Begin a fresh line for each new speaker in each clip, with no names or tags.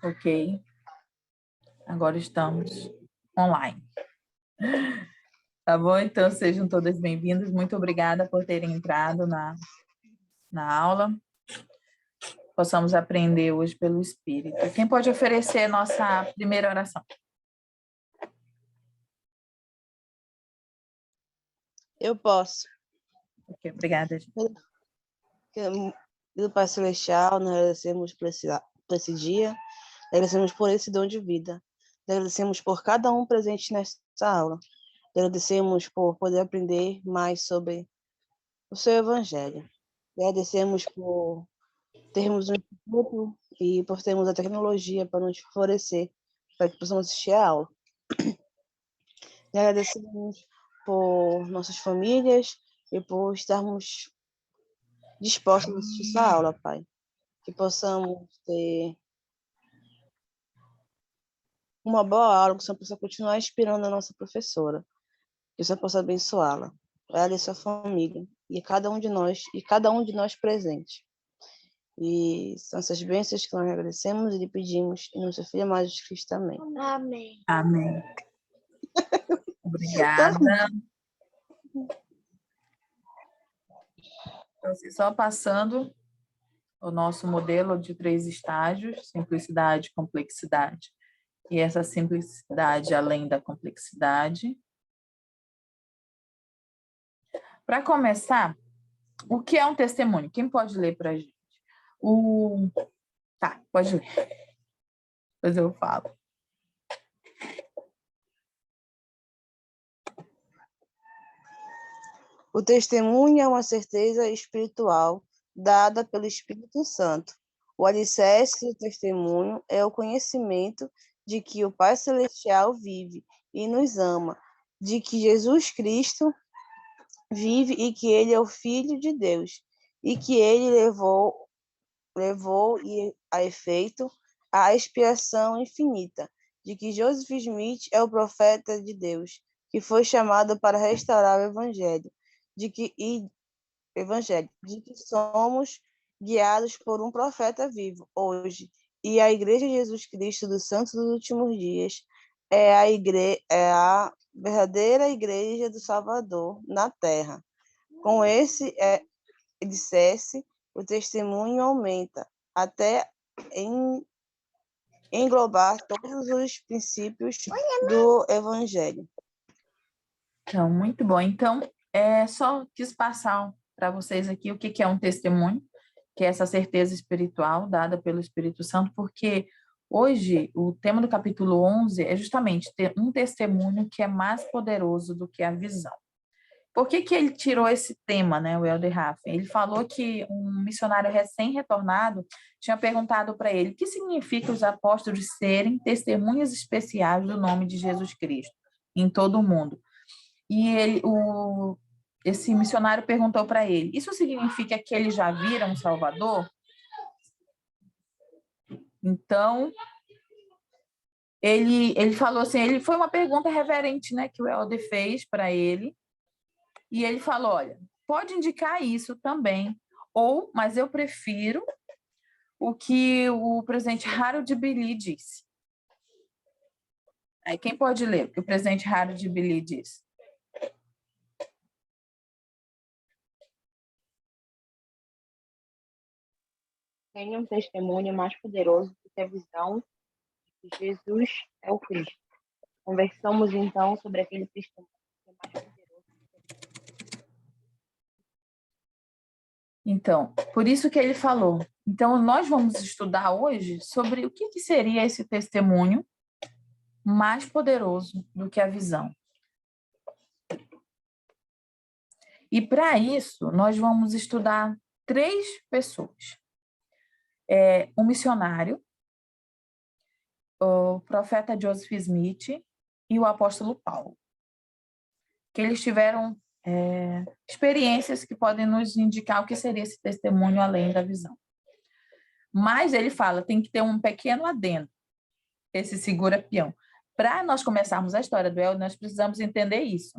Ok. Agora estamos online. Tá bom? Então, sejam todas bem-vindas. Muito obrigada por terem entrado na aula. Possamos aprender hoje pelo Espírito. Quem pode oferecer nossa primeira oração?
Eu posso.
Ok, obrigada, gente.
Pelo Pai Celestial, nós agradecemos por esse dia, agradecemos por esse dom de vida, agradecemos por cada um presente nessa aula, agradecemos por poder aprender mais sobre o seu Evangelho, agradecemos por termos um instituto e por termos a tecnologia para nos favorecer, para que possamos assistir a aula. E agradecemos por nossas famílias e por estarmos dispostos a assistir essa aula, Pai. Que possamos ter uma boa aula, que você possa continuar inspirando a nossa professora, que você possa abençoá-la, ela e sua família, e cada um de nós presente. E são essas bênçãos que nós agradecemos e lhe pedimos, em nosso Filho amado Jesus Cristo também.
Amém.
Amém. Obrigada. Então, só passando o nosso modelo de 3 estágios, simplicidade, complexidade, e essa simplicidade além da complexidade. Para começar, o que é um testemunho? Quem pode ler para a gente? Tá, pode ler. Depois eu falo.
O testemunho é uma certeza espiritual dada pelo Espírito Santo. O alicerce do testemunho é o conhecimento de que o Pai Celestial vive e nos ama, de que Jesus Cristo vive e que ele é o Filho de Deus, e que ele levou a efeito a expiação infinita, de que Joseph Smith é o profeta de Deus, que foi chamado para restaurar o Evangelho, de que somos guiados por um profeta vivo hoje, e a Igreja de Jesus Cristo dos Santos dos Últimos Dias é a verdadeira Igreja do Salvador na Terra. Com esse alicerce, o testemunho aumenta até englobar todos os princípios do Evangelho.
Então, muito bom. Então, só quis passar para vocês aqui o que é um testemunho, que é essa certeza espiritual dada pelo Espírito Santo, porque hoje o tema do capítulo 11 é justamente ter um testemunho que é mais poderoso do que a visão. Por que ele tirou esse tema, né, o Elder Raffen? Ele falou que um missionário recém-retornado tinha perguntado para ele o que significa os apóstolos serem testemunhas especiais do nome de Jesus Cristo em todo o mundo. E esse missionário perguntou para ele, isso significa que eles já viram o Salvador? Então, ele falou assim, foi uma pergunta reverente, né, que o Elder fez para ele, e ele falou, olha, pode indicar isso também, mas eu prefiro o que o presidente Harold Billy disse. Aí, quem pode ler o que o presidente Harold Billy disse?
Tem um testemunho mais poderoso do que a visão de que Jesus é o Cristo. Conversamos, então, sobre aquele testemunho que é mais poderoso.
Então, por isso que ele falou. Então, nós vamos estudar hoje sobre o que seria esse testemunho mais poderoso do que a visão. E, para isso, nós vamos estudar 3 pessoas. Um missionário, o profeta Joseph Smith e o apóstolo Paulo. Que eles tiveram experiências que podem nos indicar o que seria esse testemunho além da visão. Mas ele fala, tem que ter um pequeno adendo, esse segura-peão. Para nós começarmos a história do Elder, nós precisamos entender isso.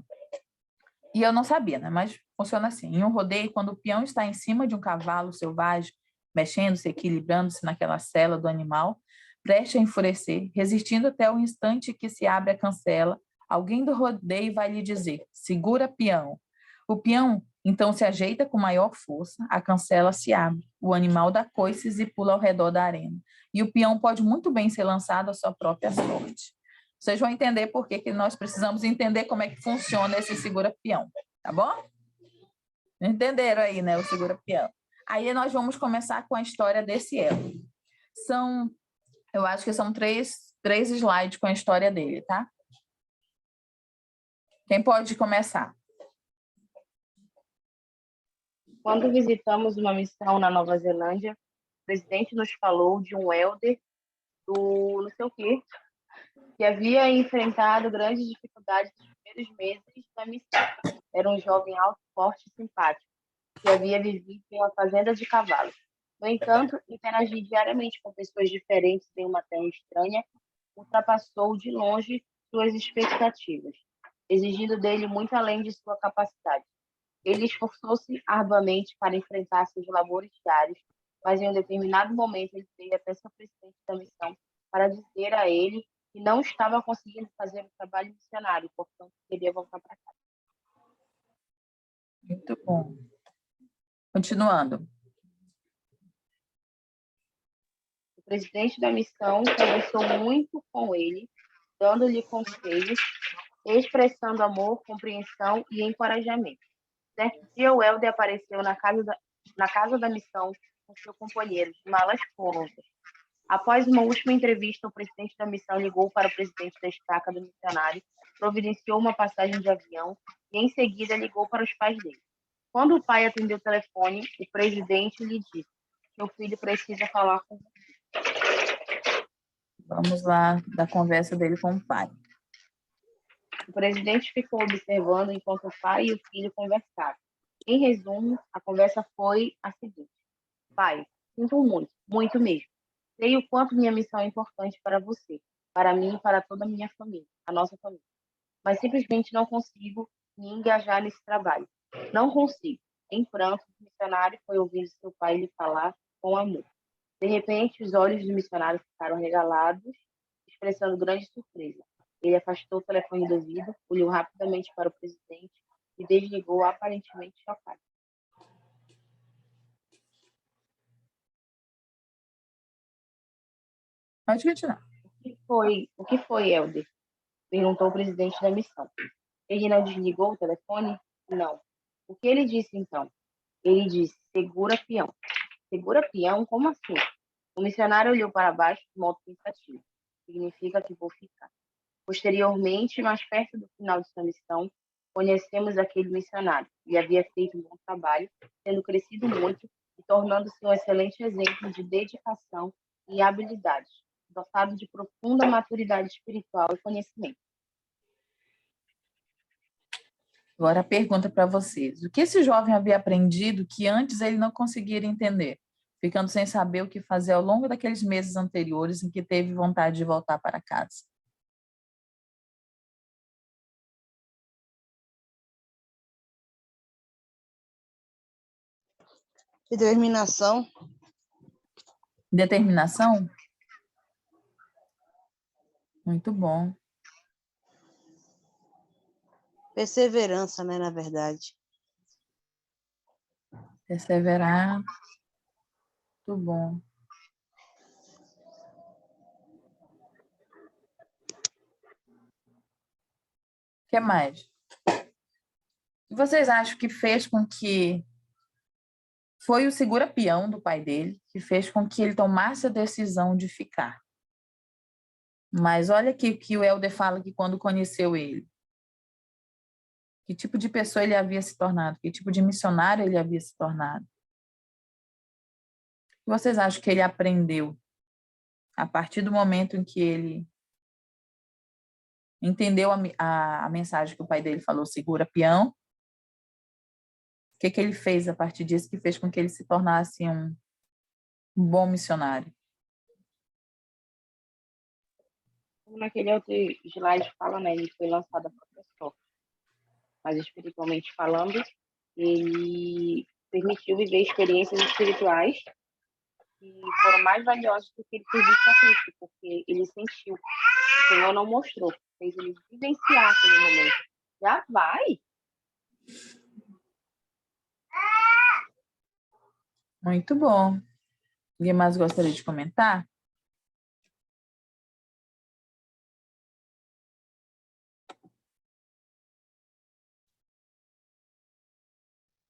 E eu não sabia, né? Mas funciona assim. Em um rodeio, quando o peão está em cima de um cavalo selvagem, mexendo-se, equilibrando-se naquela sela do animal, preste a enfurecer, resistindo até o instante que se abre a cancela, alguém do rodeio vai lhe dizer: segura, peão. O peão então se ajeita com maior força, a cancela se abre, o animal dá coices e pula ao redor da arena. E o peão pode muito bem ser lançado à sua própria sorte. Vocês vão entender por que nós precisamos entender como é que funciona esse segura-peão, tá bom? Entenderam aí, né, o segura-peão. Aí nós vamos começar com a história desse elo. Eu acho que são três slides com a história dele, tá? Quem pode começar?
Quando visitamos uma missão na Nova Zelândia, o presidente nos falou de um elder do não sei o quê, que havia enfrentado grandes dificuldades nos primeiros meses da missão. Era um jovem alto, forte e simpático, que havia vivido em uma fazenda de cavalos. No entanto, interagir diariamente com pessoas diferentes em uma terra estranha ultrapassou de longe suas expectativas, exigindo dele muito além de sua capacidade. Ele esforçou-se arduamente para enfrentar seus labores diários, mas em um determinado momento ele veio até seu presidente da missão para dizer a ele que não estava conseguindo fazer o trabalho missionário, portanto queria voltar para casa.
Muito bom. Continuando.
O presidente da missão conversou muito com ele, dando-lhe conselhos, expressando amor, compreensão e encorajamento. Certo dia, o Helder apareceu na casa da missão com seu companheiro, de malas prontas. Após uma última entrevista, o presidente da missão ligou para o presidente da estaca do missionário, providenciou uma passagem de avião e, em seguida, ligou para os pais dele. Quando o pai atendeu o telefone, o presidente lhe disse: "Seu filho precisa falar com você."
Vamos lá da conversa dele com o pai.
O presidente ficou observando enquanto o pai e o filho conversavam. Em resumo, a conversa foi a seguinte: "Pai, sinto muito, muito mesmo. Sei o quanto minha missão é importante para você, para mim e para toda a minha família, a nossa família. Mas simplesmente não consigo me engajar nesse trabalho. Não consigo." Em pranto, o missionário foi ouvindo seu pai lhe falar com amor. De repente, os olhos do missionário ficaram regalados, expressando grande surpresa. Ele afastou o telefone do ouvido, olhou rapidamente para o presidente e desligou, aparentemente chocado.
Pode continuar.
O que foi, Helder?" Perguntou o presidente da missão. "Ele não desligou o telefone?" "Não." "O que ele disse então?" "Ele disse: segura, peão." "Segura, peão? Como assim?" O missionário olhou para baixo de modo pensativo. "Significa que vou ficar." Posteriormente, mais perto do final de sua missão, conhecemos aquele missionário. Ele havia feito um bom trabalho, tendo crescido muito e tornando-se um excelente exemplo de dedicação e habilidade, dotado de profunda maturidade espiritual e conhecimento.
Agora a pergunta para vocês. O que esse jovem havia aprendido que antes ele não conseguia entender, ficando sem saber o que fazer ao longo daqueles meses anteriores em que teve vontade de voltar para casa?
Determinação.
Determinação? Muito bom.
Perseverança, né, na verdade.
Perseverar. Muito bom. O que mais? O que vocês acham que fez com que foi o segura-peão do pai dele que fez com que ele tomasse a decisão de ficar? Mas olha aqui o que o Helder fala que quando conheceu ele. Que tipo de pessoa ele havia se tornado? Que tipo de missionário ele havia se tornado? O que vocês acham que ele aprendeu a partir do momento em que ele entendeu a mensagem que o pai dele falou, segura peão? O que ele fez a partir disso que fez com que ele se tornasse um bom missionário?
Como naquele outro slide fala, né, ele foi lançado a própria sorte. Mas espiritualmente falando, ele permitiu viver experiências espirituais que foram mais valiosos do que ele ter visto a Cristo, porque ele sentiu. O Senhor não mostrou, fez ele vivenciar aquele momento. Já vai.
Muito bom. Alguém mais gostaria de comentar?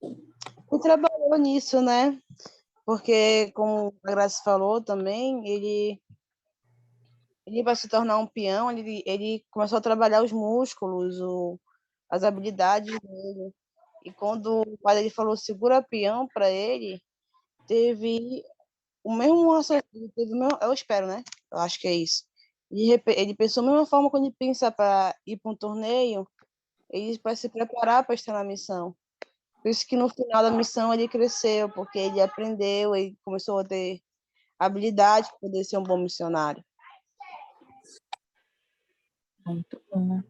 E trabalhou nisso, né? Porque, como a Graça falou também, ele vai se tornar um peão, ele começou a trabalhar os músculos, as habilidades dele. E quando o pai dele falou segura peão para ele, teve o mesmo raciocínio, eu espero, né? Eu acho que é isso. Ele pensou da mesma forma quando ele pensa para ir para um torneio, ele vai se preparar para estar na missão. Por isso que no final da missão ele cresceu, porque ele aprendeu, ele começou a ter habilidade para poder ser um bom missionário.
Muito bom.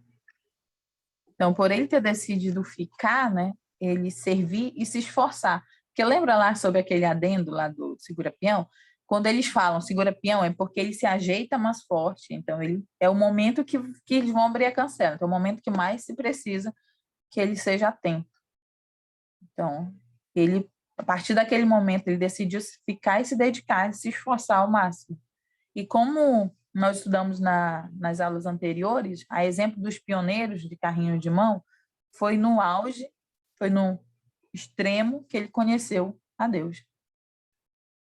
Então, por ele ter decidido ficar, né, ele servir e se esforçar. Porque lembra lá sobre aquele adendo lá do segura-peão? Quando eles falam segura-peão é porque ele se ajeita mais forte. Então, ele é o momento que eles vão abrir a cancela. Então, é o momento que mais se precisa que ele seja atento. Então, ele, a partir daquele momento, ele decidiu ficar e se dedicar, se esforçar ao máximo. E como nós estudamos nas aulas anteriores, a exemplo dos pioneiros de carrinho de mão, foi no auge, foi no extremo que ele conheceu a Deus.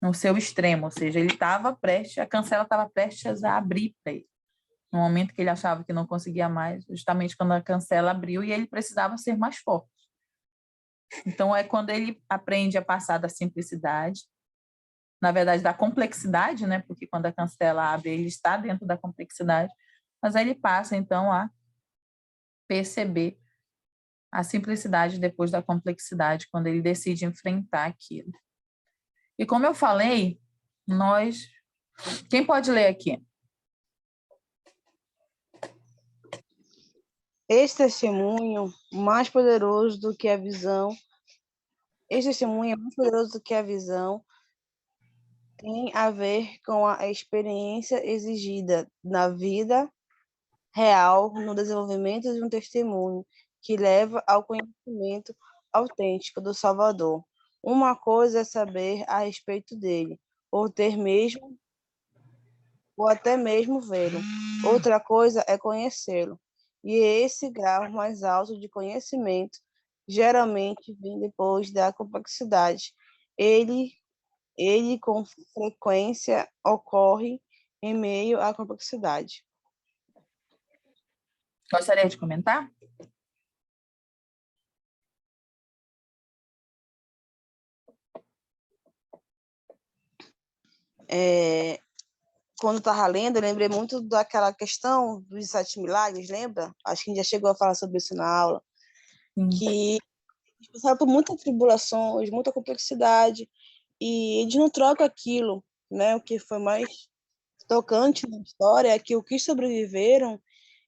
No seu extremo, ou seja, ele estava prestes, a cancela estava prestes a abrir para ele. No momento que ele achava que não conseguia mais, justamente quando a cancela abriu e ele precisava ser mais forte. Então, é quando ele aprende a passar da simplicidade, na verdade, da complexidade, né? Porque quando a cancela abre, ele está dentro da complexidade, mas aí ele passa, então, a perceber a simplicidade depois da complexidade, quando ele decide enfrentar aquilo. E como eu falei, nós... Quem pode ler aqui?
Esse testemunho mais poderoso do que a visão, esse testemunho é mais poderoso do que a visão, tem a ver com a experiência exigida na vida real, no desenvolvimento de um testemunho que leva ao conhecimento autêntico do Salvador. Uma coisa é saber a respeito dele, ou até mesmo vê-lo. Outra coisa é conhecê-lo. E esse grau mais alto de conhecimento geralmente vem depois da complexidade. Ele com frequência ocorre em meio à complexidade.
Gostaria de comentar?
Quando estava lendo, eu lembrei muito daquela questão dos 7 milagres, lembra? Acho que a gente já chegou a falar sobre isso na aula. Que eles passaram por muitas tribulações, muita complexidade, e eles não trocam aquilo, né? O que foi mais tocante na história é que o que sobreviveram,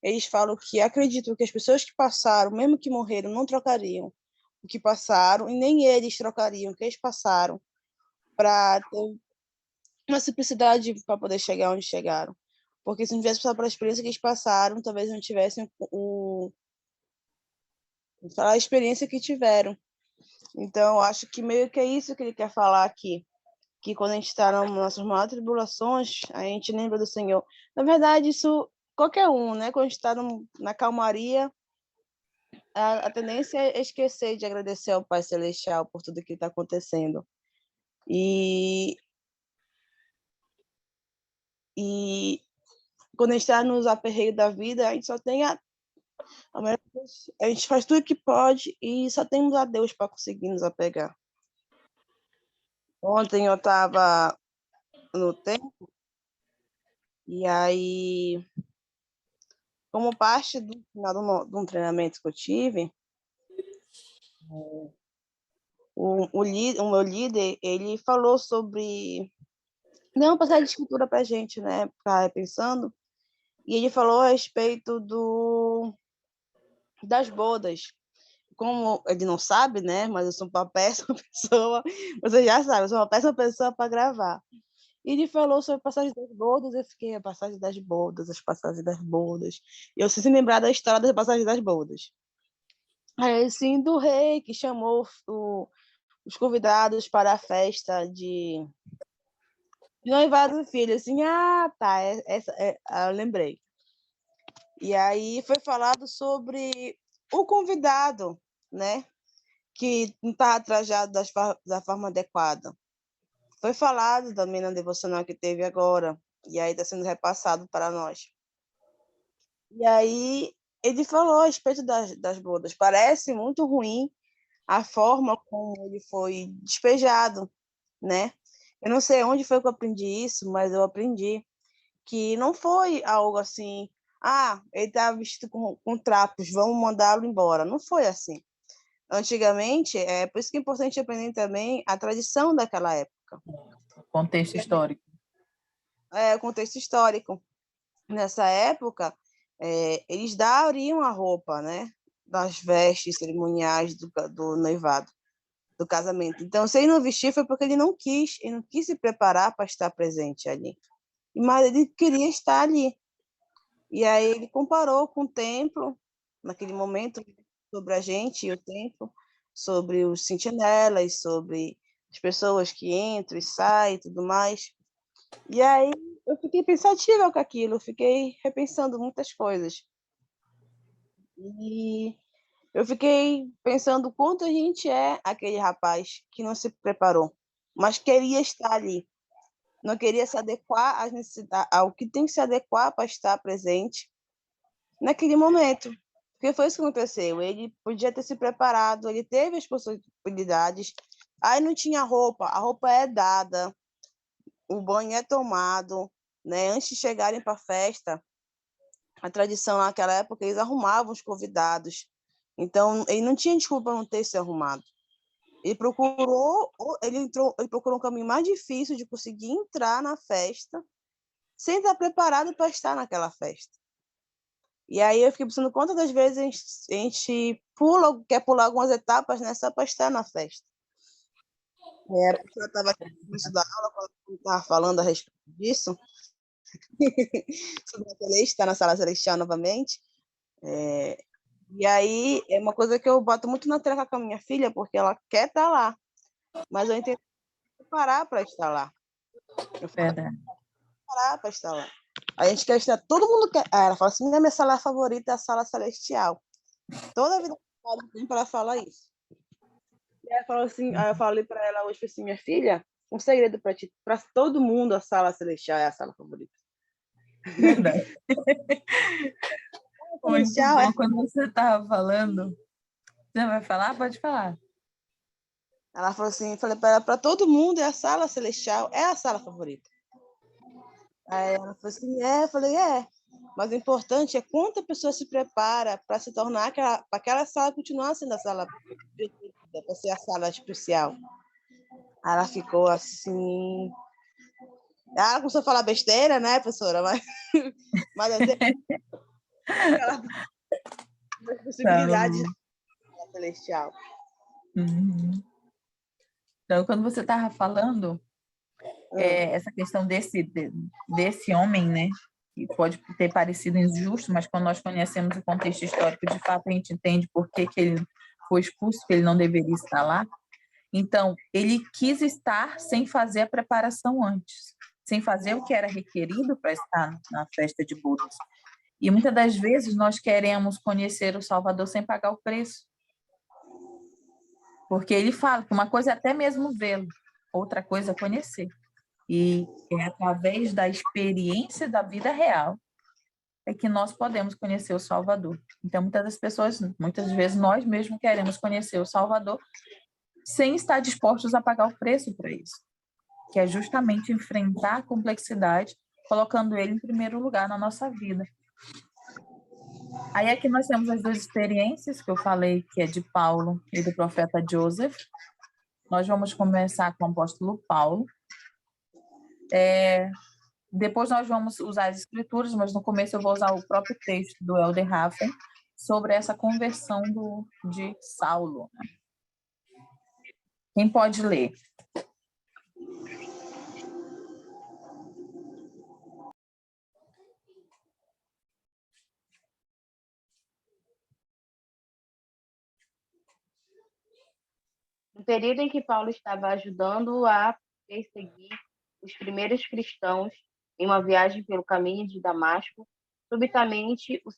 eles falam que acreditam que as pessoas que passaram, mesmo que morreram, não trocariam o que passaram, e nem eles trocariam o que eles passaram para ter uma simplicidade para poder chegar onde chegaram. Porque se não tivesse passado pela experiência que eles passaram, talvez não tivessem a experiência que tiveram. Então, acho que meio que é isso que ele quer falar aqui. Que quando a gente está nas nossas maiores tribulações, a gente lembra do Senhor. Na verdade, isso qualquer um, né? Quando a gente está na calmaria, a tendência é esquecer de agradecer ao Pai Celestial por tudo que está acontecendo. E quando a gente está nos aperreios da vida, a gente só tem a gente faz tudo que pode e só temos a Deus para conseguir nos apegar. Ontem eu estava no templo e aí, como parte do final de um treinamento que eu tive, o meu líder, ele falou sobre... Deu uma passagem de escritura para a gente, né? Ficar pensando. E ele falou a respeito das bodas. como ele não sabe, né? Mas eu sou uma péssima pessoa, você já sabe, eu sou uma péssima pessoa para gravar. E ele falou sobre a passagem das bodas, eu fiquei, a passagem das bodas, as passagens das bodas. E eu preciso lembrar da história das passagens das bodas. Aí, assim, do rei que chamou os convidados para a festa de noivado do filho. Assim, tá, eu lembrei. E aí foi falado sobre o convidado, né? Que não estava trajado da forma adequada. Foi falado também na devocional que teve agora, e aí está sendo repassado para nós. E aí ele falou a respeito das bodas. Parece muito ruim a forma como ele foi despejado, né? Eu não sei onde foi que eu aprendi isso, mas eu aprendi que não foi algo assim, ele está vestido com trapos, vamos mandá-lo embora. Não foi assim. Antigamente, por isso que é importante aprender também a tradição daquela época.
Contexto histórico.
O contexto histórico. Nessa época, eles dariam a roupa, né? Das vestes cerimoniais do noivado, do casamento. Então, se ele não vestir, foi porque ele não quis se preparar para estar presente ali. Mas ele queria estar ali. E aí ele comparou com o templo, naquele momento, sobre a gente e o templo, sobre os sentinelas, sobre as pessoas que entram e saem e tudo mais. E aí eu fiquei pensativa com aquilo, fiquei repensando muitas coisas. E eu fiquei pensando o quanto a gente é aquele rapaz que não se preparou, mas queria estar ali. Não queria se adequar às necessidades, ao que tem que se adequar para estar presente naquele momento. Porque foi isso que aconteceu. Ele podia ter se preparado, ele teve as possibilidades, aí não tinha roupa, a roupa é dada, o banho é tomado, né? Antes de chegarem para a festa, a tradição naquela época, eles arrumavam os convidados. Então, ele não tinha desculpa não ter se arrumado. Ele procurou um caminho mais difícil de conseguir entrar na festa sem estar preparado para estar naquela festa. E aí eu fiquei pensando quantas das vezes a gente quer pular algumas etapas, né, só para estar na festa. A pessoa estava aqui no início da aula, quando eu estava falando a respeito disso, sobre a Celeste, está na sala celestial novamente. E aí é uma coisa que eu boto muito na treca com a minha filha, porque ela quer estar lá, mas eu entendo preparar para estar lá. Eu falo preparar para estar lá. A gente quer estar, todo mundo quer. Ela fala assim: minha sala favorita é a sala celestial. Toda a vida ela fala isso. E ela falou assim, aí eu falei para ela hoje assim, minha filha, um segredo para ti, para todo mundo a sala celestial é a sala favorita.
Verdade. Muito bom. Quando você estava falando, você vai falar? Pode falar.
Ela falou assim, falei para ela, para todo mundo é a sala celestial, é a sala favorita. Aí ela falou assim, eu falei, mas o importante é quanta pessoa se prepara para se tornar para aquela sala continuar sendo a sala para ser a sala especial. Aí ela ficou assim, ela começou a falar besteira, né, professora? Mas aquela possibilidade celestial.
Uhum. Então, quando você estava falando, essa questão desse homem, né, que pode ter parecido injusto, mas quando nós conhecemos o contexto histórico, de fato a gente entende por que ele foi expulso, que ele não deveria estar lá. Então, ele quis estar sem fazer a preparação antes, sem fazer o que era requerido para estar na festa de bodas. E muitas das vezes nós queremos conhecer o Salvador sem pagar o preço. Porque ele fala que uma coisa é até mesmo vê-lo, outra coisa é conhecer. E é através da experiência da vida real é que nós podemos conhecer o Salvador. Então, muitas vezes nós mesmos queremos conhecer o Salvador sem estar dispostos a pagar o preço para isso, que é justamente enfrentar a complexidade, colocando ele em primeiro lugar na nossa vida. Aí aqui nós temos as duas experiências que eu falei, que é de Paulo e do profeta Joseph. Nós vamos começar com o apóstolo Paulo. Depois nós vamos usar as escrituras, mas no começo eu vou usar o próprio texto do Elder Raffen, sobre essa conversão de Saulo. Quem pode ler?
No período em que Paulo estava ajudando a perseguir os primeiros cristãos em uma viagem pelo caminho de Damasco, subitamente o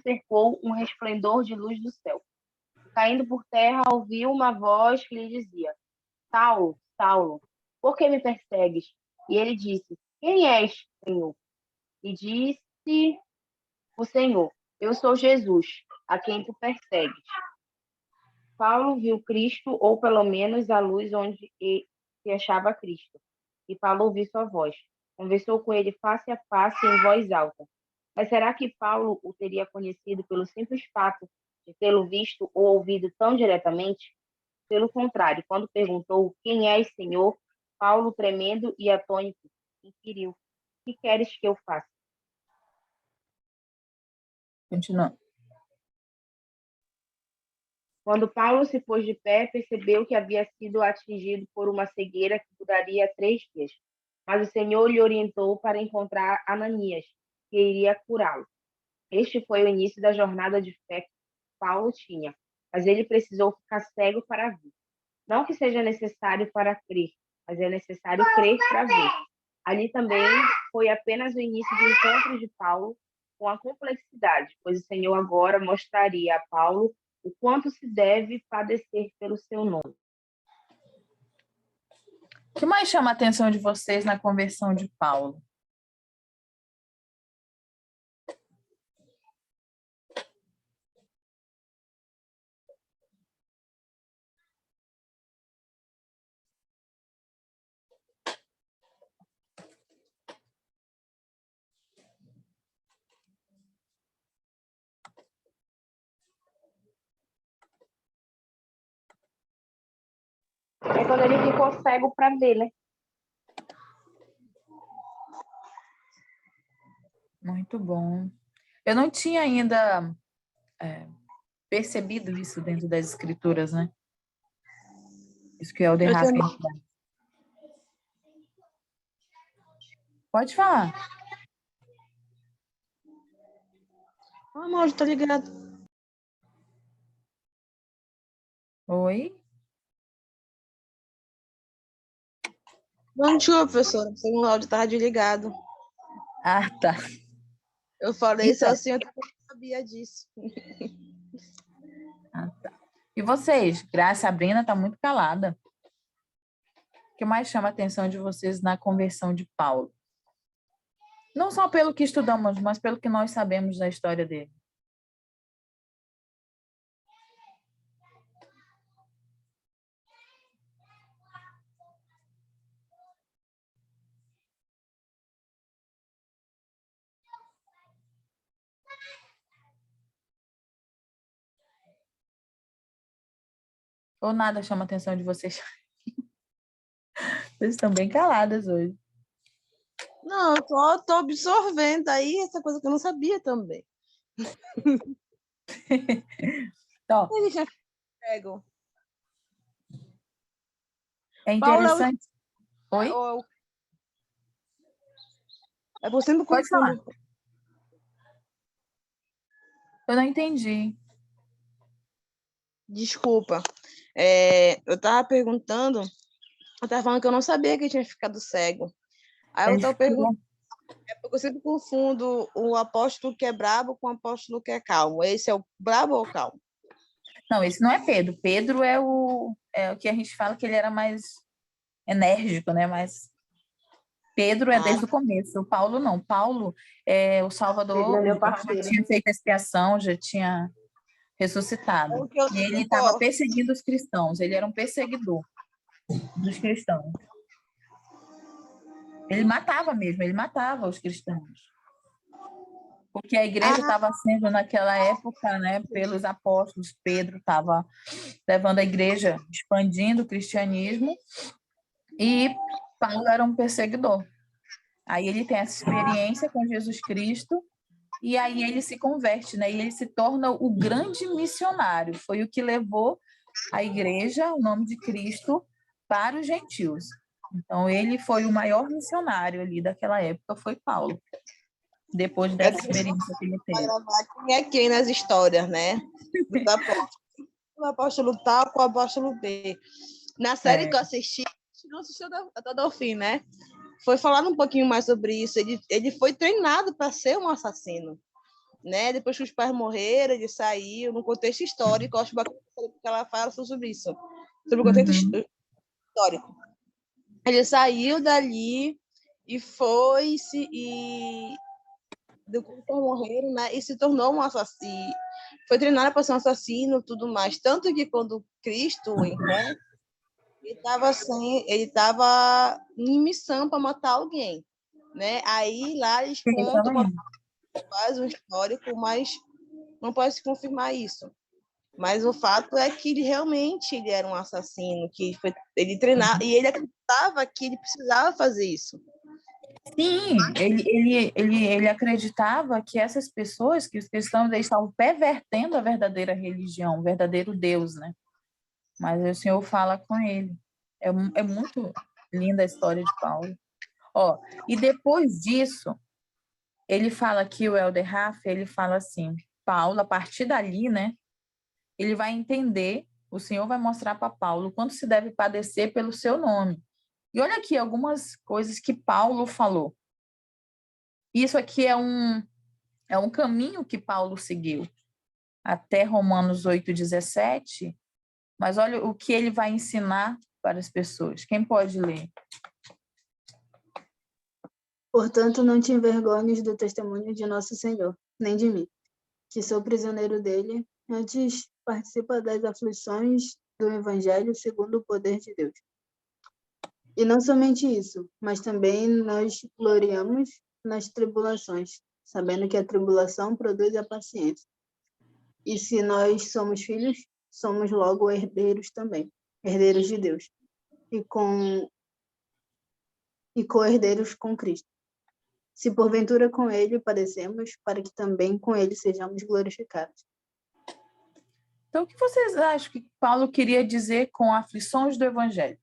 cercou um resplendor de luz do céu. Caindo por terra, ouviu uma voz que lhe dizia: Saulo, Saulo, por que me persegues? E ele disse: Quem és, Senhor? E disse o Senhor: Eu sou Jesus, a quem tu persegues. Paulo viu Cristo, ou pelo menos a luz onde se achava Cristo. E Paulo ouviu sua voz. Conversou com ele face a face em voz alta. Mas será que Paulo o teria conhecido pelo simples fato de tê-lo visto ou ouvido tão diretamente? Pelo contrário, quando perguntou: Quem és, Senhor? Paulo, tremendo e atônito, inquiriu: Que queres que eu faça?
Continua.
Quando Paulo se pôs de pé, percebeu que havia sido atingido por uma cegueira que duraria 3 dias. Mas o Senhor lhe orientou para encontrar Ananias, que iria curá-lo. Este foi o início da jornada de fé que Paulo tinha, mas ele precisou ficar cego para ver. Não que seja necessário para crer, mas é necessário crer para ver. Ali também foi apenas o início do encontro de Paulo com a complexidade, pois o Senhor agora mostraria a Paulo o quanto se deve padecer pelo seu nome.
O que mais chama a atenção de vocês na conversão de Paulo?
É quando ele ficou cego para ver, né?
Muito bom. Eu não tinha ainda percebido isso dentro das escrituras, né? Isso que é o
Eu
Rafa.
também.
Pode falar.
Amor, tá ligado.
Oi?
Não, desculpa, professora. O segundo áudio estava desligado.
Ah, tá.
Eu falei isso
Então.
assim, eu também não sabia disso.
Ah, tá. E vocês? Graça Sabrina está muito calada. O que mais chama a atenção de vocês na conversão de Paulo? Não só pelo que estudamos, mas pelo que nós sabemos da história dele. Ou nada chama a atenção de vocês? Vocês estão bem caladas hoje.
Não, eu tô absorvendo aí essa coisa que eu não sabia também.
Então,
Ele já pego.
é
Paulo
interessante. Oi?
É por sempre
Pode falar.
confundo.
Eu não entendi.
Desculpa. Eu tava perguntando, eu tava falando que eu não sabia que eu tinha ficado cego. Aí eu tava perguntando, porque eu sempre confundo o apóstolo que é brabo com o apóstolo que é calmo. Esse é o brabo ou calmo?
Não, esse não é Pedro. Pedro é o que a gente fala que ele era mais enérgico, né? Mas Pedro é desde o começo. O Paulo não. Paulo é o Salvador,
Pedro é meu
já
parceiro.
tinha feito a expiação, já tinha ressuscitado.
que eu
E ele
não
estava
posso.
perseguindo os cristãos. Ele era um perseguidor dos cristãos. Ele matava mesmo, ele matava os cristãos. Porque a igreja estava sendo, naquela época, né, pelos apóstolos. Pedro estava levando a igreja, expandindo o cristianismo, e Paulo era um perseguidor. Aí ele tem essa experiência com Jesus Cristo e aí ele se converte, né? E ele se torna o grande missionário. Foi o que levou a igreja, o nome de Cristo, para os gentios. Então, ele foi o maior missionário ali daquela época, foi Paulo, depois
É
dessa experiência que ele
para
teve.
gravar quem é quem nas histórias, né? Dos apóstolos. O apóstolo tal com o apóstolo B. Na série
É,
que eu assisti, não assistiu até ao fim, né? Foi falando um pouquinho mais sobre isso. Ele foi treinado para ser um assassino, né? Depois que os pais morreram, ele saiu, no contexto histórico, eu acho bacana que ela fala sobre isso, sobre o contexto
uhum,
histórico. Ele saiu dali e foi-se e depois que morreram, né? E se tornou um assassino. Foi treinado para ser um assassino, tudo mais. Tanto que quando Cristo o encontra, ele estava em missão para matar alguém, né? Aí lá eles contam,
exatamente.
faz um histórico, mas não pode se confirmar isso. Mas o fato é que ele era um assassino, ele treinava e ele acreditava que ele precisava fazer isso.
Sim, ele acreditava que essas pessoas, que os cristãos, eles estavam pervertendo a verdadeira religião, o verdadeiro Deus, né? Mas o Senhor fala com ele. É muito linda a história de Paulo. Ó, e depois disso, ele fala aqui, o Elder Raff, ele fala assim, Paulo, a partir dali, né, ele vai entender, o Senhor vai mostrar para Paulo quanto se deve padecer pelo seu nome. E olha aqui algumas coisas que Paulo falou. Isso aqui é um caminho que Paulo seguiu até Romanos 8:17, mas olha o que ele vai ensinar para as pessoas. Quem pode ler?
Portanto, não te envergonhes do testemunho de nosso Senhor, nem de mim, que sou prisioneiro dele, antes participa das aflições do Evangelho segundo o poder de Deus. E não somente isso, mas também nós gloriamos nas tribulações, sabendo que a tribulação produz a paciência. E se nós somos filhos, somos logo herdeiros também, herdeiros de Deus, e co-herdeiros com Cristo. Se porventura com ele padecemos, para que também com ele sejamos glorificados.
Então, o que vocês acham que Paulo queria dizer com aflições do Evangelho?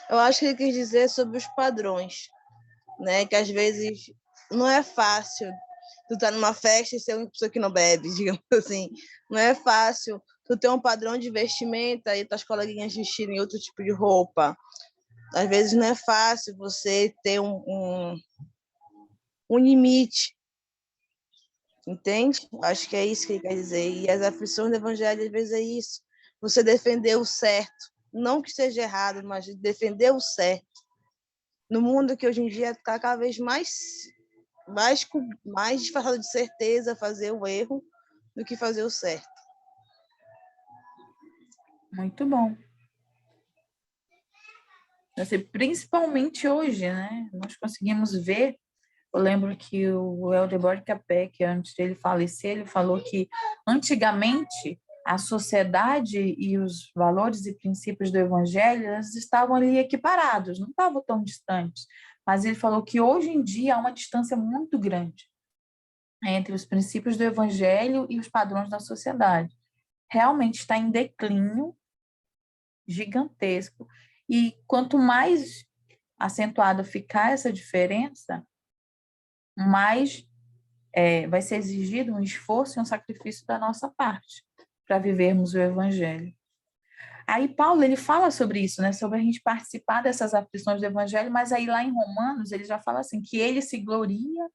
Eu acho que ele quis dizer sobre os padrões, né? Que às vezes não é fácil tu estar numa festa e ser uma pessoa que não bebe, digamos assim. Não é fácil tu ter um padrão de vestimenta e tuas coleguinhas vestirem outro tipo de roupa. Às vezes não é fácil você ter um limite, entende? Acho que é isso que ele quer dizer. E as aflições do evangelho, às vezes, é isso. Você defender o certo. Não que seja errado, mas defender o certo. No mundo que hoje em dia está cada vez mais disfarçado de certeza fazer o erro do que fazer o certo.
Muito bom. Assim, principalmente hoje, né? Nós conseguimos ver. Eu lembro que o Eldebord Capek, antes dele falecer, ele falou que antigamente a sociedade e os valores e princípios do evangelho eles estavam ali equiparados, não estavam tão distantes. Mas ele falou que hoje em dia há uma distância muito grande entre os princípios do evangelho e os padrões da sociedade. Realmente está em declínio gigantesco. E quanto mais acentuada ficar essa diferença, mais vai ser exigido um esforço e um sacrifício da nossa parte para vivermos o Evangelho. Aí Paulo ele fala sobre isso, né? Sobre a gente participar dessas aflições do Evangelho, mas aí lá em Romanos ele já fala assim que ele se gloria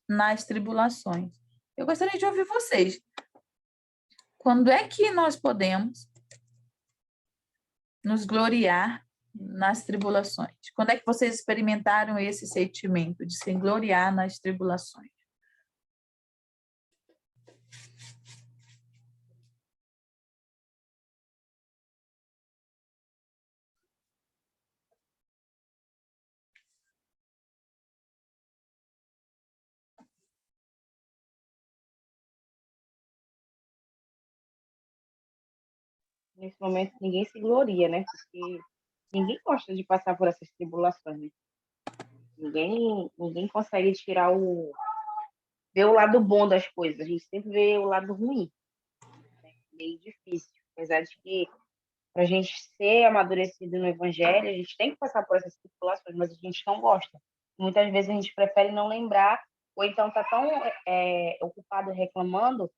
nas tribulações. Eu gostaria de ouvir vocês. Quando é que nós podemos nos gloriar nas tribulações? Quando é que vocês experimentaram esse sentimento de se gloriar nas tribulações?
nesse momento ninguém se gloria, né? Porque ninguém gosta de passar por essas tribulações, né? Ninguém consegue ver o lado bom das coisas. A gente sempre vê o lado ruim. Meio difícil. Apesar de que, para a gente ser amadurecido no Evangelho, a gente tem que passar por essas tribulações, mas a gente não gosta. Muitas vezes a gente prefere não lembrar, ou então está tão ocupado reclamando,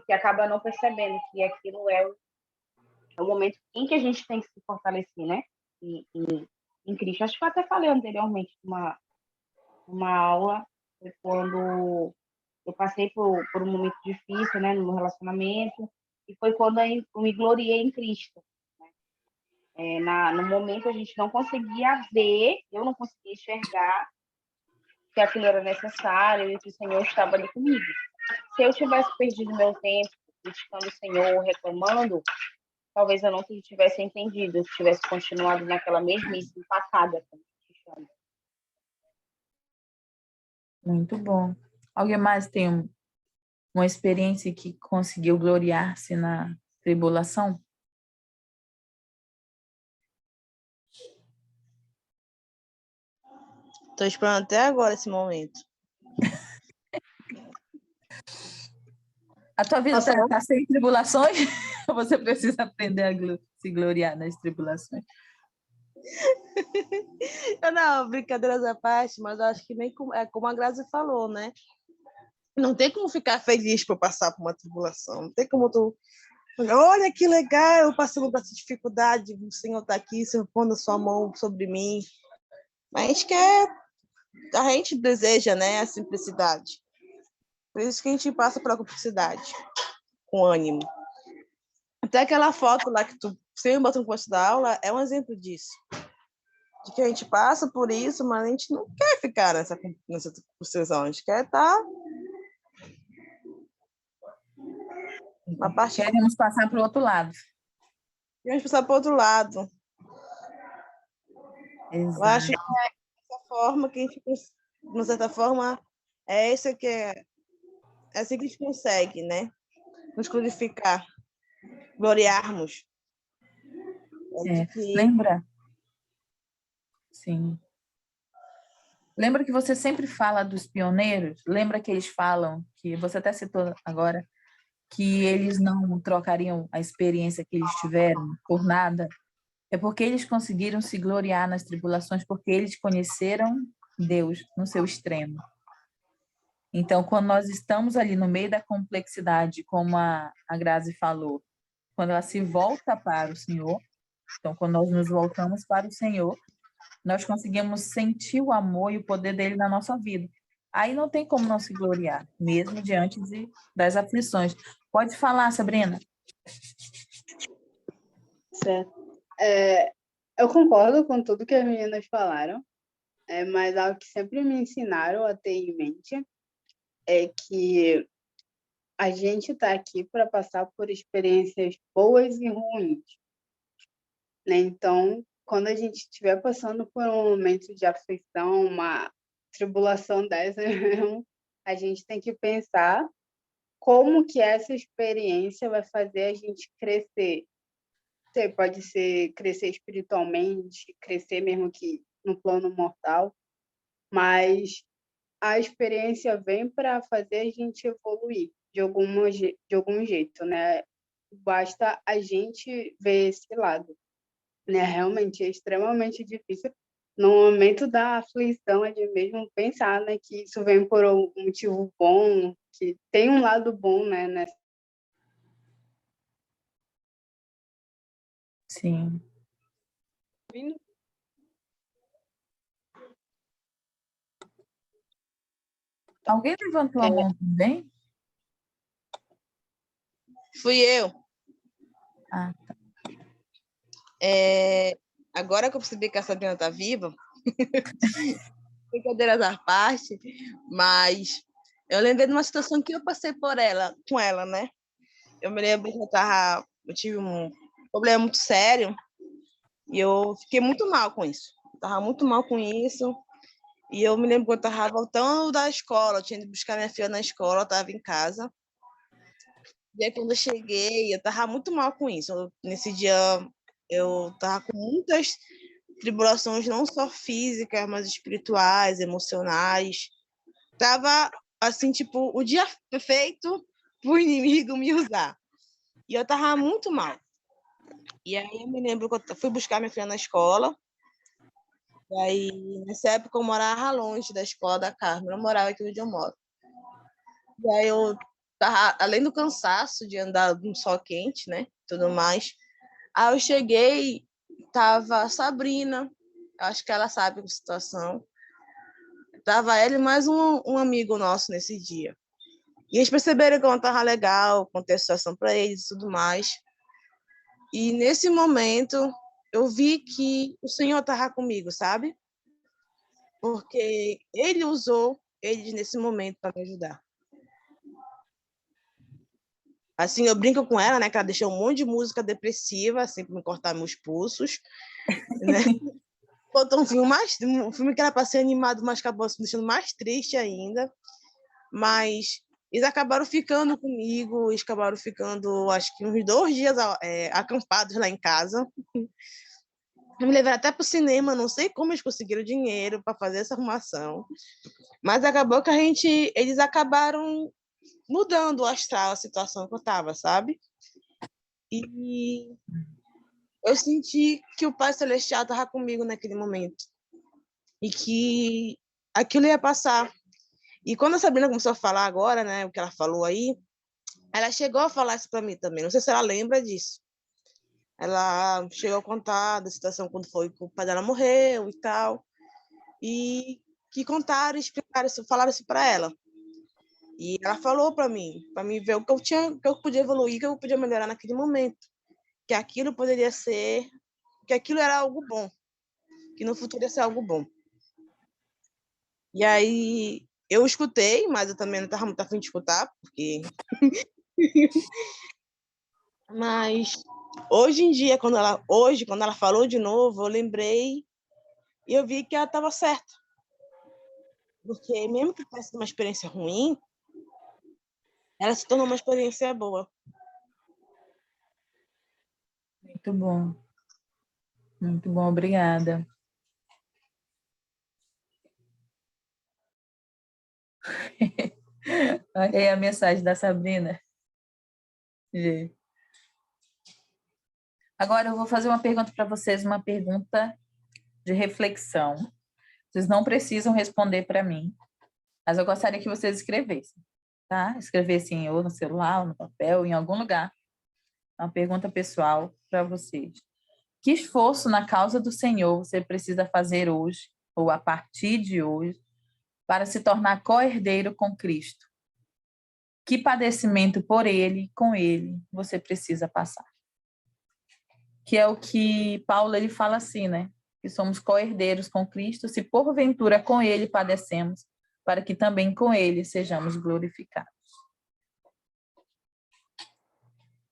que acaba não percebendo que aquilo é o momento em que a gente tem que se fortalecer, né? Em Cristo. Acho que eu até falei anteriormente uma aula, foi quando eu passei por um momento difícil, né, no meu relacionamento, e foi quando eu me gloriei em Cristo. No momento a gente não conseguia ver, eu não conseguia enxergar que aquilo era necessário e que o Senhor estava ali comigo. Se eu tivesse perdido meu tempo criticando o Senhor, reclamando, talvez eu não tivesse entendido, eu tivesse continuado naquela mesmice empacada, como se chama.
Muito bom. Alguém mais tem uma experiência que conseguiu gloriar-se na tribulação?
Estou esperando até agora esse momento.
A tua vida está sem tribulações? Ou você precisa aprender a se gloriar nas tribulações?
Não, brincadeiras à parte, mas eu acho que nem como a Grazi falou, né? Não tem como ficar feliz por passar por uma tribulação. Não tem como tu... Olha que legal, eu passando por essa dificuldade, o Senhor está aqui, o Senhor pondo a sua mão sobre mim. Mas a gente deseja, né, a simplicidade. Por isso que a gente passa pela complexidade, com ânimo. Até aquela foto lá que tu sempre bota no posto da aula é um exemplo disso. De que a gente passa por isso, mas a gente não quer ficar nessa construção, a gente quer estar na parte...
Queremos passar para o outro lado.
Queremos passar para o outro lado.
Exato.
Eu acho que dessa forma que a gente, de uma certa forma, é isso que é assim que a gente consegue, né? Nos glorificar, gloriarmos.
Lembra? Sim. Lembra que você sempre fala dos pioneiros? Lembra que eles falam, que você até citou agora, que eles não trocariam a experiência que eles tiveram por nada? É porque eles conseguiram se gloriar nas tribulações, porque eles conheceram Deus no seu extremo. Então, quando nós estamos ali no meio da complexidade, como a Grazi falou, quando ela se volta para o Senhor, então, quando nós nos voltamos para o Senhor, nós conseguimos sentir o amor e o poder dele na nossa vida. Aí não tem como não se gloriar, mesmo diante das aflições. Pode falar, Sabrina.
Certo. Eu concordo com tudo que as meninas falaram, mas algo que sempre me ensinaram a ter em mente é que a gente está aqui para passar por experiências boas e ruins, né? Então, quando a gente estiver passando por um momento de aflição, uma tribulação dessa, a gente tem que pensar como que essa experiência vai fazer a gente crescer. Pode ser crescer espiritualmente, crescer mesmo que no plano mortal, mas a experiência vem para fazer a gente evoluir de algum jeito, né? Basta a gente ver esse lado, né? Realmente é extremamente difícil no momento da aflição, é de mesmo pensar, né, que isso vem por um motivo bom, que tem um lado bom, né?
Sim. Alguém levantou a mão também?
Fui eu.
Ah, tá.
Agora que eu percebi que a Sabrina está viva, brincadeiras à parte, mas eu lembrei de uma situação que eu passei com ela, né? Eu me lembro que eu tive um problema muito sério e eu fiquei muito mal com isso. Estava muito mal com isso. E eu me lembro que eu estava voltando da escola, eu tinha ido buscar minha filha na escola, eu estava em casa. E aí, quando eu cheguei, eu tava muito mal com isso. Nesse dia, eu tava com muitas tribulações, não só físicas, mas espirituais, emocionais. Tava, assim, tipo, o dia perfeito pro inimigo me usar. E eu tava muito mal. E aí, eu me lembro que eu fui buscar minha filha na escola. E aí, nessa época, eu morava longe da escola da Carmen. Eu não morava aqui onde eu moro. E aí, eu tava, além do cansaço de andar num sol quente, né, tudo mais. Aí eu cheguei, tava a Sabrina, acho que ela sabe a situação. Tava ela e mais um amigo nosso nesse dia. E eles perceberam que eu não tava legal, contei a situação para eles e tudo mais. E nesse momento, eu vi que o Senhor tava comigo, sabe? Porque ele usou eles nesse momento para me ajudar. Assim, eu brinco com ela, né, que ela deixou um monte de música depressiva, assim, para me cortar meus pulsos, né? Botou um filme que era para ser animado, mas acabou me deixando mais triste ainda. Mas eles acabaram ficando comigo, eles acabaram ficando, acho que uns 2 dias acampados lá em casa. Me levaram até para o cinema, não sei como eles conseguiram dinheiro para fazer essa arrumação. Mas acabou que eles acabaram mudando o astral, a situação que eu estava, sabe? E eu senti que o Pai Celestial estava comigo naquele momento. E que aquilo ia passar. E quando a Sabrina começou a falar agora, né, o que ela falou aí, ela chegou a falar isso para mim também. Não sei se ela lembra disso. Ela chegou a contar da situação quando foi que o pai dela morreu e tal. E que contaram, explicaram isso, falaram isso para ela. E ela falou para mim ver o que que eu podia evoluir, que eu podia melhorar naquele momento. Que aquilo poderia ser, que aquilo era algo bom. Que no futuro ia ser algo bom. E aí eu escutei, mas eu também não estava muito afim de escutar, porque... Mas hoje em dia, quando ela falou de novo, eu lembrei e eu vi que ela estava certa. Porque mesmo que tivesse uma experiência ruim, ela se tornou uma experiência boa.
Muito bom. Muito bom, obrigada. Olha aí a mensagem da Sabrina. Agora eu vou fazer uma pergunta para vocês, uma pergunta de reflexão. Vocês não precisam responder para mim, mas eu gostaria que vocês escrevessem, tá? Escrevessem ou no celular, ou no papel, ou em algum lugar. Uma pergunta pessoal para vocês. Que esforço na causa do Senhor você precisa fazer hoje, ou a partir de hoje, para se tornar co-herdeiro com Cristo? Que padecimento por Ele, com Ele, você precisa passar? Que é o que Paulo ele fala assim, né? Que somos co-herdeiros com Cristo, se porventura com Ele padecemos, para que também com Ele sejamos glorificados.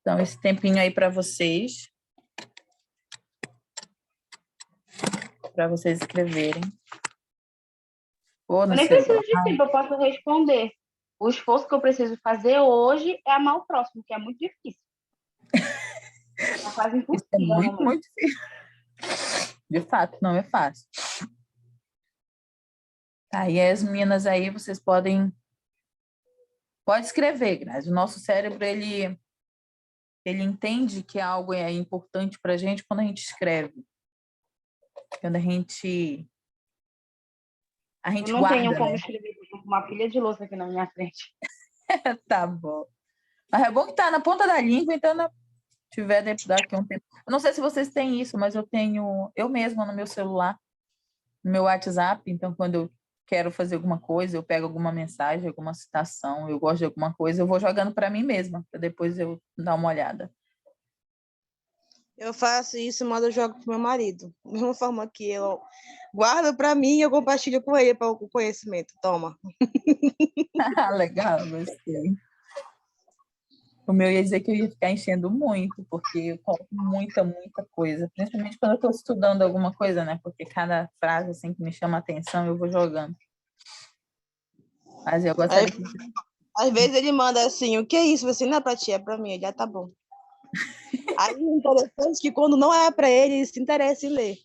Então, esse tempinho aí para vocês escreverem.
Eu nem preciso de tempo, eu posso responder. O esforço que eu preciso fazer hoje é amar o próximo, que é muito difícil. É quase impossível.
Isso é muito difícil. De fato, não é fácil. Tá, e as meninas aí, vocês podem escrever, Grazi. O nosso cérebro, ele entende que algo é importante para a gente quando a gente escreve. Quando a gente
eu não
guarda,
tenho como
né?
escrever, com uma pilha de louça aqui na minha frente.
Tá bom. Mas é bom que tá na ponta da língua, então tiver daqui um tempo. Eu não sei se vocês têm isso, mas eu tenho eu mesma no meu celular, no meu WhatsApp, então quando eu quero fazer alguma coisa, eu pego alguma mensagem, alguma citação, eu gosto de alguma coisa, eu vou jogando para mim mesma, para depois eu dar uma olhada.
Eu faço isso, mas eu jogo com meu marido. Da mesma forma que eu guardo para mim e eu compartilho com ele para o conhecimento. Toma.
Legal, gostei. O meu ia dizer que eu ia ficar enchendo muito, porque eu coloco muita coisa, principalmente quando eu estou estudando alguma coisa, né? Porque cada frase assim que me chama a atenção, eu vou jogando. Mas eu gostaria que
Às vezes ele manda assim, o que é isso? Você não é para ti, é para mim. Ele, tá bom. Aí o interessante é que quando não é para ele, ele se interessa em ler.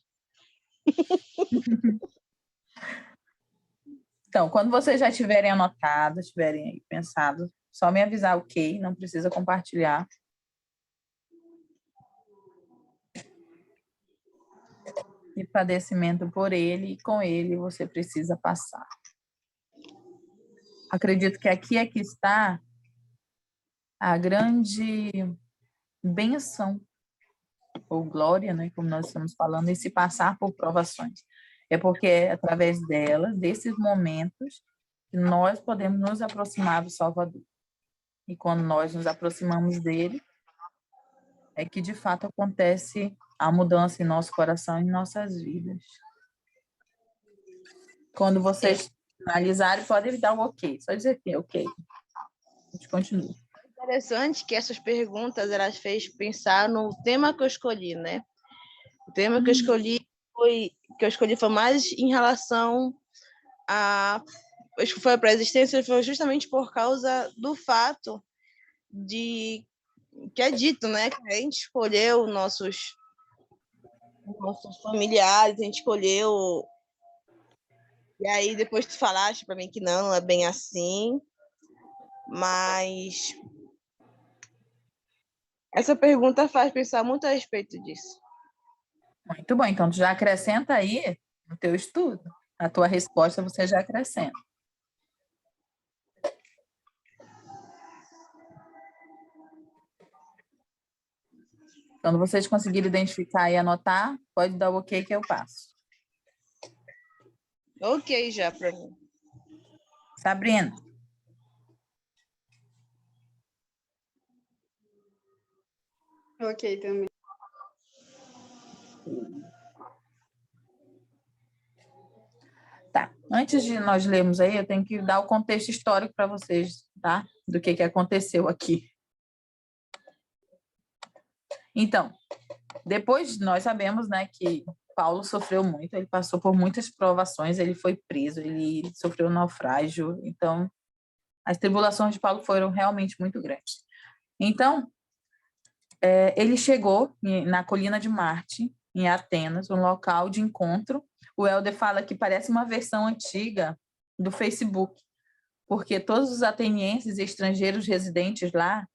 Então, quando vocês já tiverem anotado, tiverem aí pensado, só me avisar, ok, não precisa compartilhar. E padecimento por ele, e com ele você precisa passar. Acredito que aqui é que está a grande benção, ou glória, né, como nós estamos falando, esse passar por provações. É porque é através delas, desses momentos, que nós podemos nos aproximar do Salvador. E quando nós nos aproximamos dele, é que de fato acontece a mudança em nosso coração e em nossas vidas. Quando vocês finalizarem, podem dar o ok. Só dizer que ok. A gente continua.
Interessante que essas perguntas elas fez pensar no tema que eu escolhi, né? O tema que eu escolhi foi mais em relação a foi para a existência, foi justamente por causa do fato de que é dito, né, que a gente escolheu nossos familiares, a gente escolheu. E aí depois tu falaste para mim que não é bem assim, mas essa pergunta faz pensar muito a respeito disso.
Muito bom. Então, tu já acrescenta aí no teu estudo. A tua resposta você já acrescenta. Quando vocês conseguirem identificar e anotar, pode dar o ok que eu passo.
Ok já para mim.
Sabrina.
Ok, também.
Tá. Antes de nós lermos aí, eu tenho que dar o contexto histórico para vocês, tá? Do que aconteceu aqui. Então, depois nós sabemos, né, que Paulo sofreu muito, ele passou por muitas provações, ele foi preso, ele sofreu um naufrágio, então as tribulações de Paulo foram realmente muito grandes. Então, ele chegou na colina de Marte, em Atenas, um local de encontro. O Helder fala que parece uma versão antiga do Facebook, porque todos os atenienses e estrangeiros residentes lá,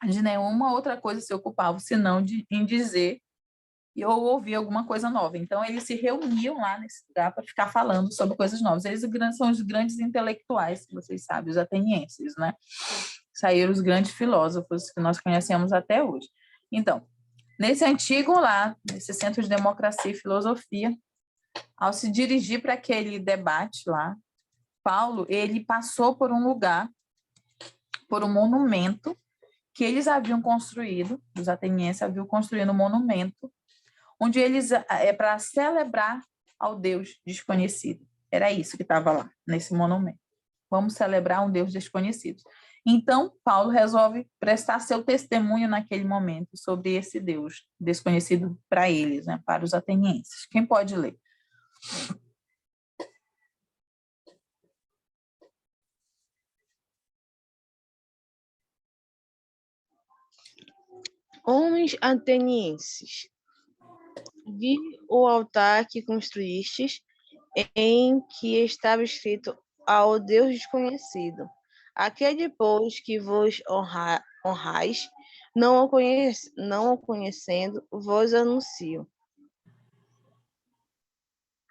de nenhuma outra coisa se ocupavam, senão em dizer ou ouvir alguma coisa nova. Então, eles se reuniam lá nesse lugar para ficar falando sobre coisas novas. Eles são os grandes intelectuais, que vocês sabem, os atenienses, né? Saíram os grandes filósofos que nós conhecemos até hoje. Então, nesse antigo lá, nesse Centro de Democracia e Filosofia, ao se dirigir para aquele debate lá, Paulo, ele passou por um lugar, por um monumento que eles haviam construído, os atenienses haviam construído um monumento, onde eles para celebrar ao Deus desconhecido. Era isso que estava lá, nesse monumento. Vamos celebrar um Deus desconhecido. Então, Paulo resolve prestar seu testemunho naquele momento sobre esse Deus desconhecido para eles, né, para os atenienses. Quem pode ler?
Homens atenienses, vi o altar que construístes, em que estava escrito ao Deus desconhecido. Aquele, pois, que vos honrais, não o conhecendo, vos anuncio.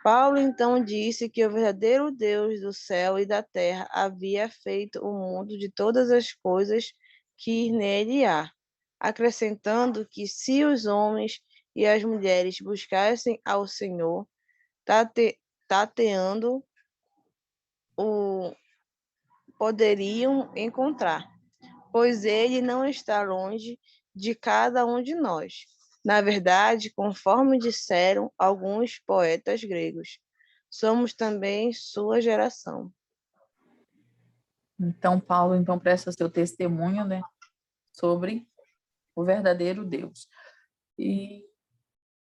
Paulo então disse que o verdadeiro Deus do céu e da terra havia feito o mundo de todas as coisas que nele há, acrescentando que se os homens e as mulheres buscassem ao Senhor, tateando o poderiam encontrar, pois ele não está longe de cada um de nós. Na verdade, conforme disseram alguns poetas gregos, somos também sua geração.
Então, Paulo presta seu testemunho, né, sobre o verdadeiro Deus. E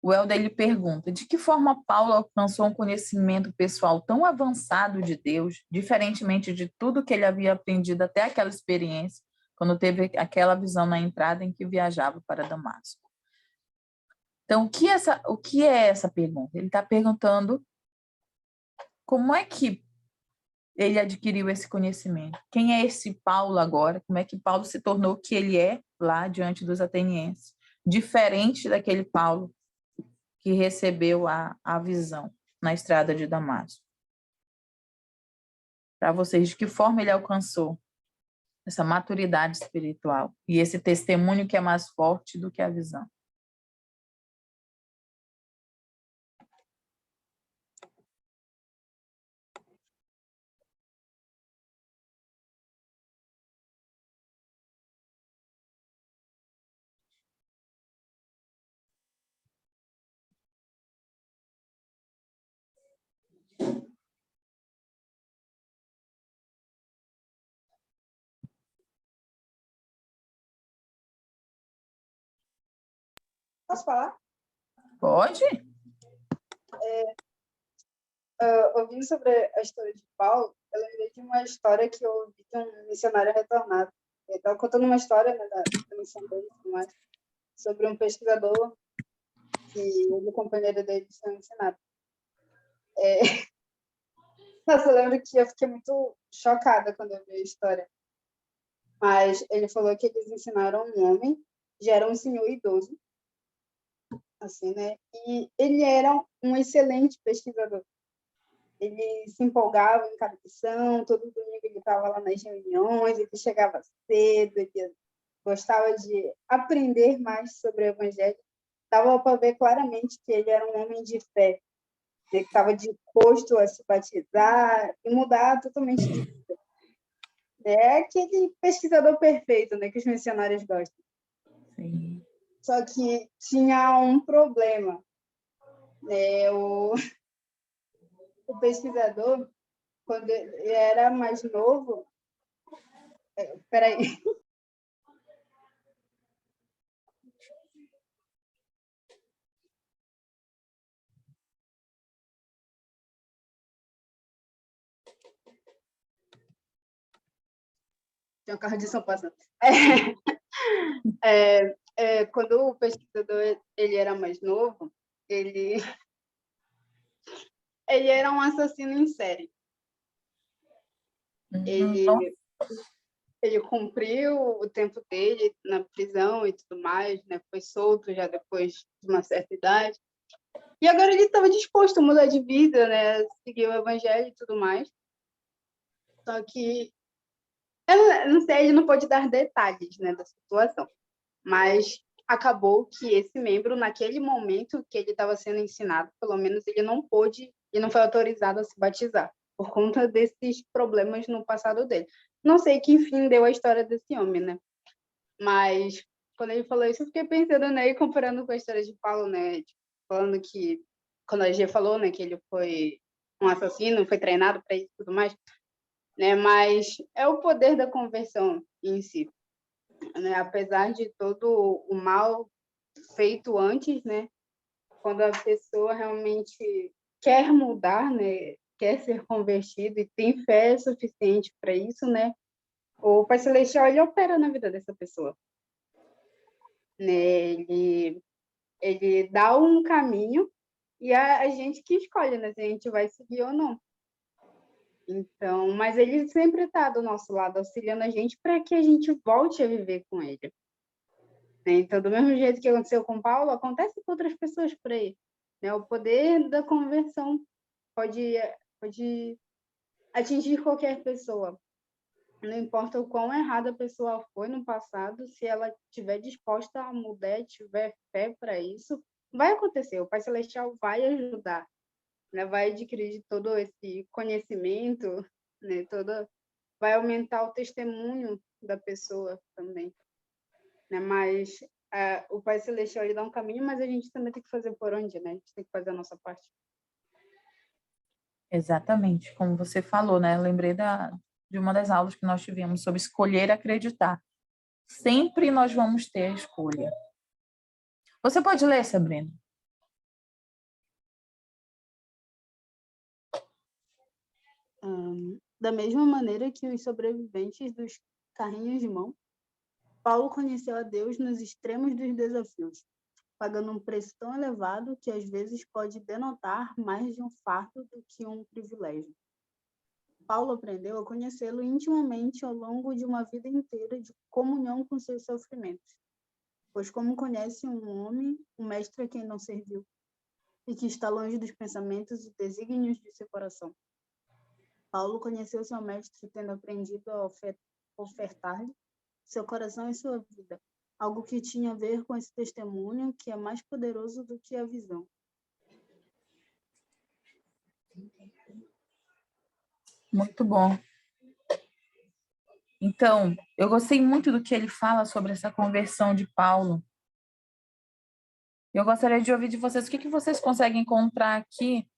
o Helder ele pergunta, de que forma Paulo alcançou um conhecimento pessoal tão avançado de Deus, diferentemente de tudo que ele havia aprendido até aquela experiência, quando teve aquela visão na entrada em que viajava para Damasco? Então, o que é essa pergunta? Ele está perguntando como é que ele adquiriu esse conhecimento. Quem é esse Paulo agora? Como é que Paulo se tornou o que ele é lá diante dos atenienses? Diferente daquele Paulo que recebeu a visão na estrada de Damasco. Para vocês, de que forma ele alcançou essa maturidade espiritual e esse testemunho que é mais forte do que a visão?
Posso falar?
Pode?
Ouvindo sobre a história de Paulo, eu lembrei de uma história que eu ouvi de um missionário retornado. Ele estava contando uma história, né, da missão dele e tudo mais, sobre um pesquisador que ele e o companheiro dele tinham ensinado. Nossa, eu lembro que eu fiquei muito chocada quando eu vi a história. Mas ele falou que eles ensinaram um homem, já era um senhor idoso, assim, né? E ele era um excelente pesquisador. Ele se empolgava em cada lição, todo domingo ele estava lá nas reuniões, ele chegava cedo, ele gostava de aprender mais sobre o Evangelho. Dava para ver claramente que ele era um homem de fé, né, que estava disposto a se batizar e mudar totalmente de vida. É aquele pesquisador perfeito, né, que os missionários gostam.
Sim.
Só que tinha um problema, né? O pesquisador, quando ele era mais novo... Peraí. Tem um carro de som passando. Quando o pesquisador ele era mais novo, ele era um assassino em série. Ele cumpriu o tempo dele na prisão e tudo mais, né? Foi solto já depois de uma certa idade. E agora ele estava disposto a mudar de vida, né? Seguir o evangelho e tudo mais. Só que, eu não sei, ele não pode dar detalhes, né, da situação. Mas acabou que esse membro, naquele momento que ele estava sendo ensinado, pelo menos ele não pôde e não foi autorizado a se batizar, por conta desses problemas no passado dele. Não sei que fim deu a história desse homem, né? Mas quando ele falou isso, eu fiquei pensando, né, e comparando com a história de Paulo, né, tipo, falando que, quando a Gia falou, né, que ele foi um assassino, foi treinado para isso e tudo mais, né, mas é o poder da conversão em si, né, apesar de todo o mal feito antes, né, quando a pessoa realmente quer mudar, né, quer ser convertido e tem fé suficiente para isso, né, o Pai Celestial, ele opera na vida dessa pessoa. Né? Ele dá um caminho e a gente que escolhe, né, se a gente vai seguir ou não. Então, mas ele sempre está do nosso lado, auxiliando a gente para que a gente volte a viver com ele. Então, do mesmo jeito que aconteceu com Paulo, acontece com outras pessoas por aí. Né? O poder da conversão pode atingir qualquer pessoa. Não importa o quão errada a pessoa foi no passado, se ela estiver disposta a mudar, tiver fé para isso, vai acontecer. O Pai Celestial vai ajudar, né? Vai adquirir todo esse conhecimento, né? Vai aumentar o testemunho da pessoa também. Né? Mas o Pai Celestial ele dá um caminho, mas a gente também tem que fazer por onde, né? A gente tem que fazer a nossa parte.
Exatamente, como você falou, né? Eu lembrei de uma das aulas que nós tivemos sobre escolher acreditar. Sempre nós vamos ter a escolha. Você pode ler, Sabrina?
Da mesma maneira que os sobreviventes dos carrinhos de mão, Paulo conheceu a Deus nos extremos dos desafios, pagando um preço tão elevado que às vezes pode denotar mais de um fardo do que um privilégio. Paulo aprendeu a conhecê-lo intimamente ao longo de uma vida inteira de comunhão com seus sofrimentos, pois como conhece um homem, um mestre a quem não serviu, e que está longe dos pensamentos e desígnios de seu coração. Paulo conheceu seu mestre tendo aprendido a ofertar-lhe seu coração e sua vida, algo que tinha a ver com esse testemunho que é mais poderoso do que a visão.
Muito bom. Então, eu gostei muito do que ele fala sobre essa conversão de Paulo. Eu gostaria de ouvir de vocês o que vocês conseguem encontrar aqui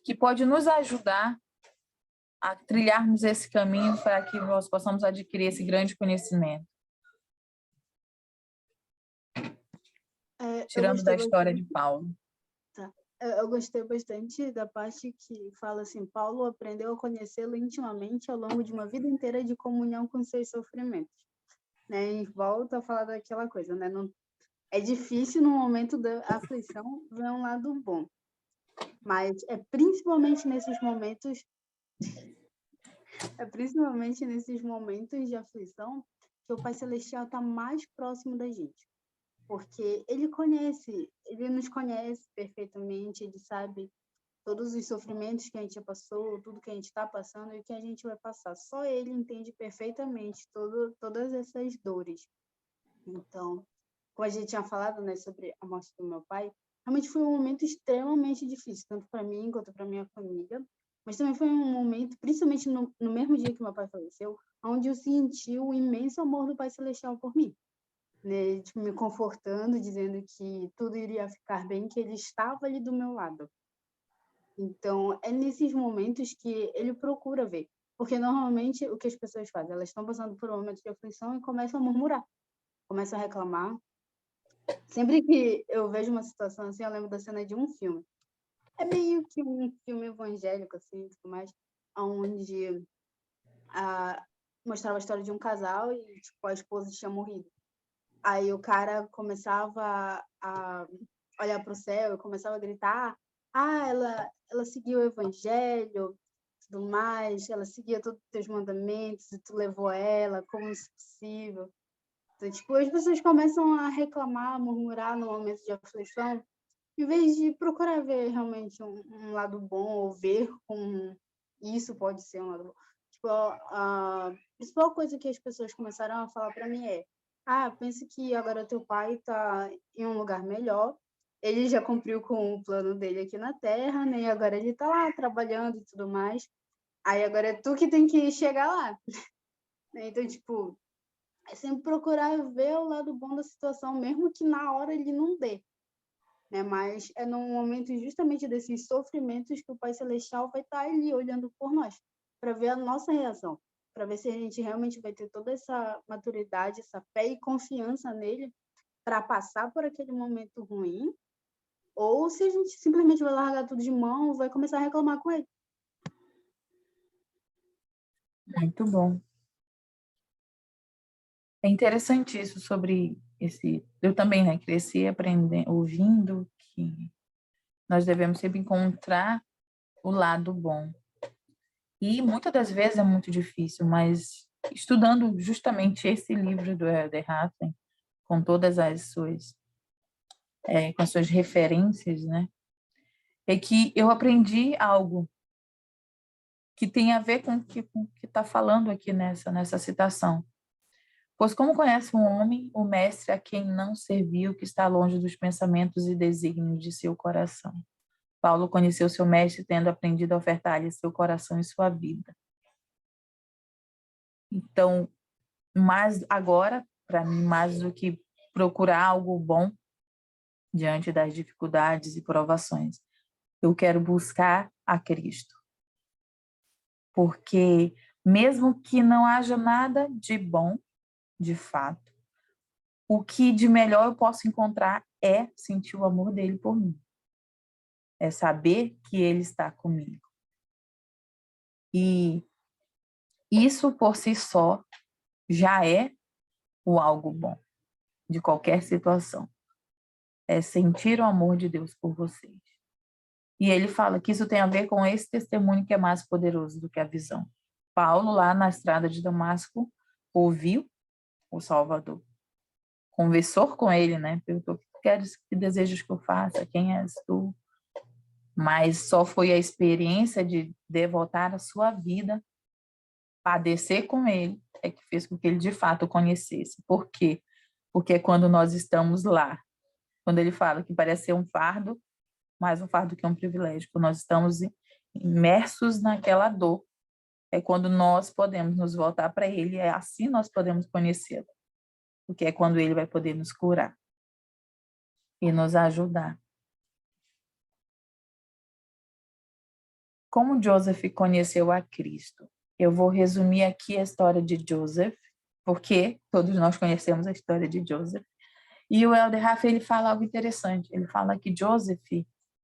que pode nos ajudar a trilharmos esse caminho para que nós possamos adquirir esse grande conhecimento. Tirando da história de Paulo.
Tá. Eu gostei bastante da parte que fala assim, Paulo aprendeu a conhecê-lo intimamente ao longo de uma vida inteira de comunhão com seus sofrimentos. Né? E volta a falar daquela coisa, né? Não, é difícil no momento da aflição ver um lado bom, mas é principalmente nesses momentos de aflição que o Pai Celestial está mais próximo da gente. Porque ele nos conhece perfeitamente, ele sabe todos os sofrimentos que a gente já passou, tudo que a gente está passando e o que a gente vai passar. Só ele entende perfeitamente todas essas dores. Então, como a gente tinha falado, né, sobre a morte do meu pai, realmente foi um momento extremamente difícil, tanto para mim quanto para minha família. Mas também foi um momento, principalmente no mesmo dia que meu pai faleceu, onde eu senti o imenso amor do Pai Celestial por mim. Né, tipo, me confortando, dizendo que tudo iria ficar bem, que ele estava ali do meu lado. Então, é nesses momentos que ele procura ver. Porque, normalmente, o que as pessoas fazem? Elas estão passando por um momento de aflição e começam a murmurar, começam a reclamar. Sempre que eu vejo uma situação assim, eu lembro da cena de um filme. É meio que um filme evangélico, assim, tudo mais, onde mostrava a história de um casal e, tipo, a esposa tinha morrido. Aí o cara começava a olhar para o céu e começava a gritar: ela seguiu o evangelho, tudo mais, ela seguia todos os teus mandamentos e tu levou ela, como isso é possível? Então, tipo, as pessoas começam a reclamar, a murmurar no momento de aflição, em vez de procurar ver realmente um lado bom ou ver como isso pode ser um lado bom. Tipo, a principal coisa que as pessoas começaram a falar para mim é: pensa que agora teu pai está em um lugar melhor, ele já cumpriu com o plano dele aqui na Terra, né? E agora ele está lá trabalhando e tudo mais. Aí agora é tu que tem que chegar lá. Então, tipo, é sempre procurar ver o lado bom da situação, mesmo que na hora ele não dê. Né? Mas é no momento justamente desses sofrimentos que o Pai Celestial vai estar ali olhando por nós, para ver a nossa reação, para ver se a gente realmente vai ter toda essa maturidade, essa fé e confiança nele para passar por aquele momento ruim, ou se a gente simplesmente vai largar tudo de mão, vai começar a reclamar com ele.
Muito bom. É interessante isso sobre esse... Eu também, né, cresci aprendendo, ouvindo que nós devemos sempre encontrar o lado bom. E muitas das vezes é muito difícil, mas estudando justamente esse livro do Helder Hatten, com todas as suas, com as suas referências, né, é que eu aprendi algo que tem a ver com o que está falando aqui nessa citação. Pois como conhece um homem, o mestre a quem não serviu, que está longe dos pensamentos e desígnios de seu coração. Paulo conheceu seu mestre, tendo aprendido a ofertar-lhe seu coração e sua vida. Então, mais agora, para mim, mais do que procurar algo bom diante das dificuldades e provações, eu quero buscar a Cristo. Porque mesmo que não haja nada de bom, de fato, o que de melhor eu posso encontrar é sentir o amor dele por mim. É saber que ele está comigo. E isso por si só já é o algo bom de qualquer situação. É sentir o amor de Deus por vocês. E ele fala que isso tem a ver com esse testemunho que é mais poderoso do que a visão. Paulo, lá na estrada de Damasco, ouviu o Salvador. Conversou com ele, né? Perguntou: que desejas que eu faça? Quem és tu? Mas só foi a experiência de devotar a sua vida, padecer com ele, é que fez com que ele de fato o conhecesse. Por quê? Porque quando nós estamos lá, quando ele fala que parece ser um fardo, mais um fardo que um privilégio, quando nós estamos imersos naquela dor, é quando nós podemos nos voltar para ele, é assim nós podemos conhecê-lo, porque é quando ele vai poder nos curar e nos ajudar. Como Joseph conheceu a Cristo? Eu vou resumir aqui a história de Joseph, porque todos nós conhecemos a história de Joseph. E o Elder Rafa, ele fala algo interessante. Ele fala que Joseph,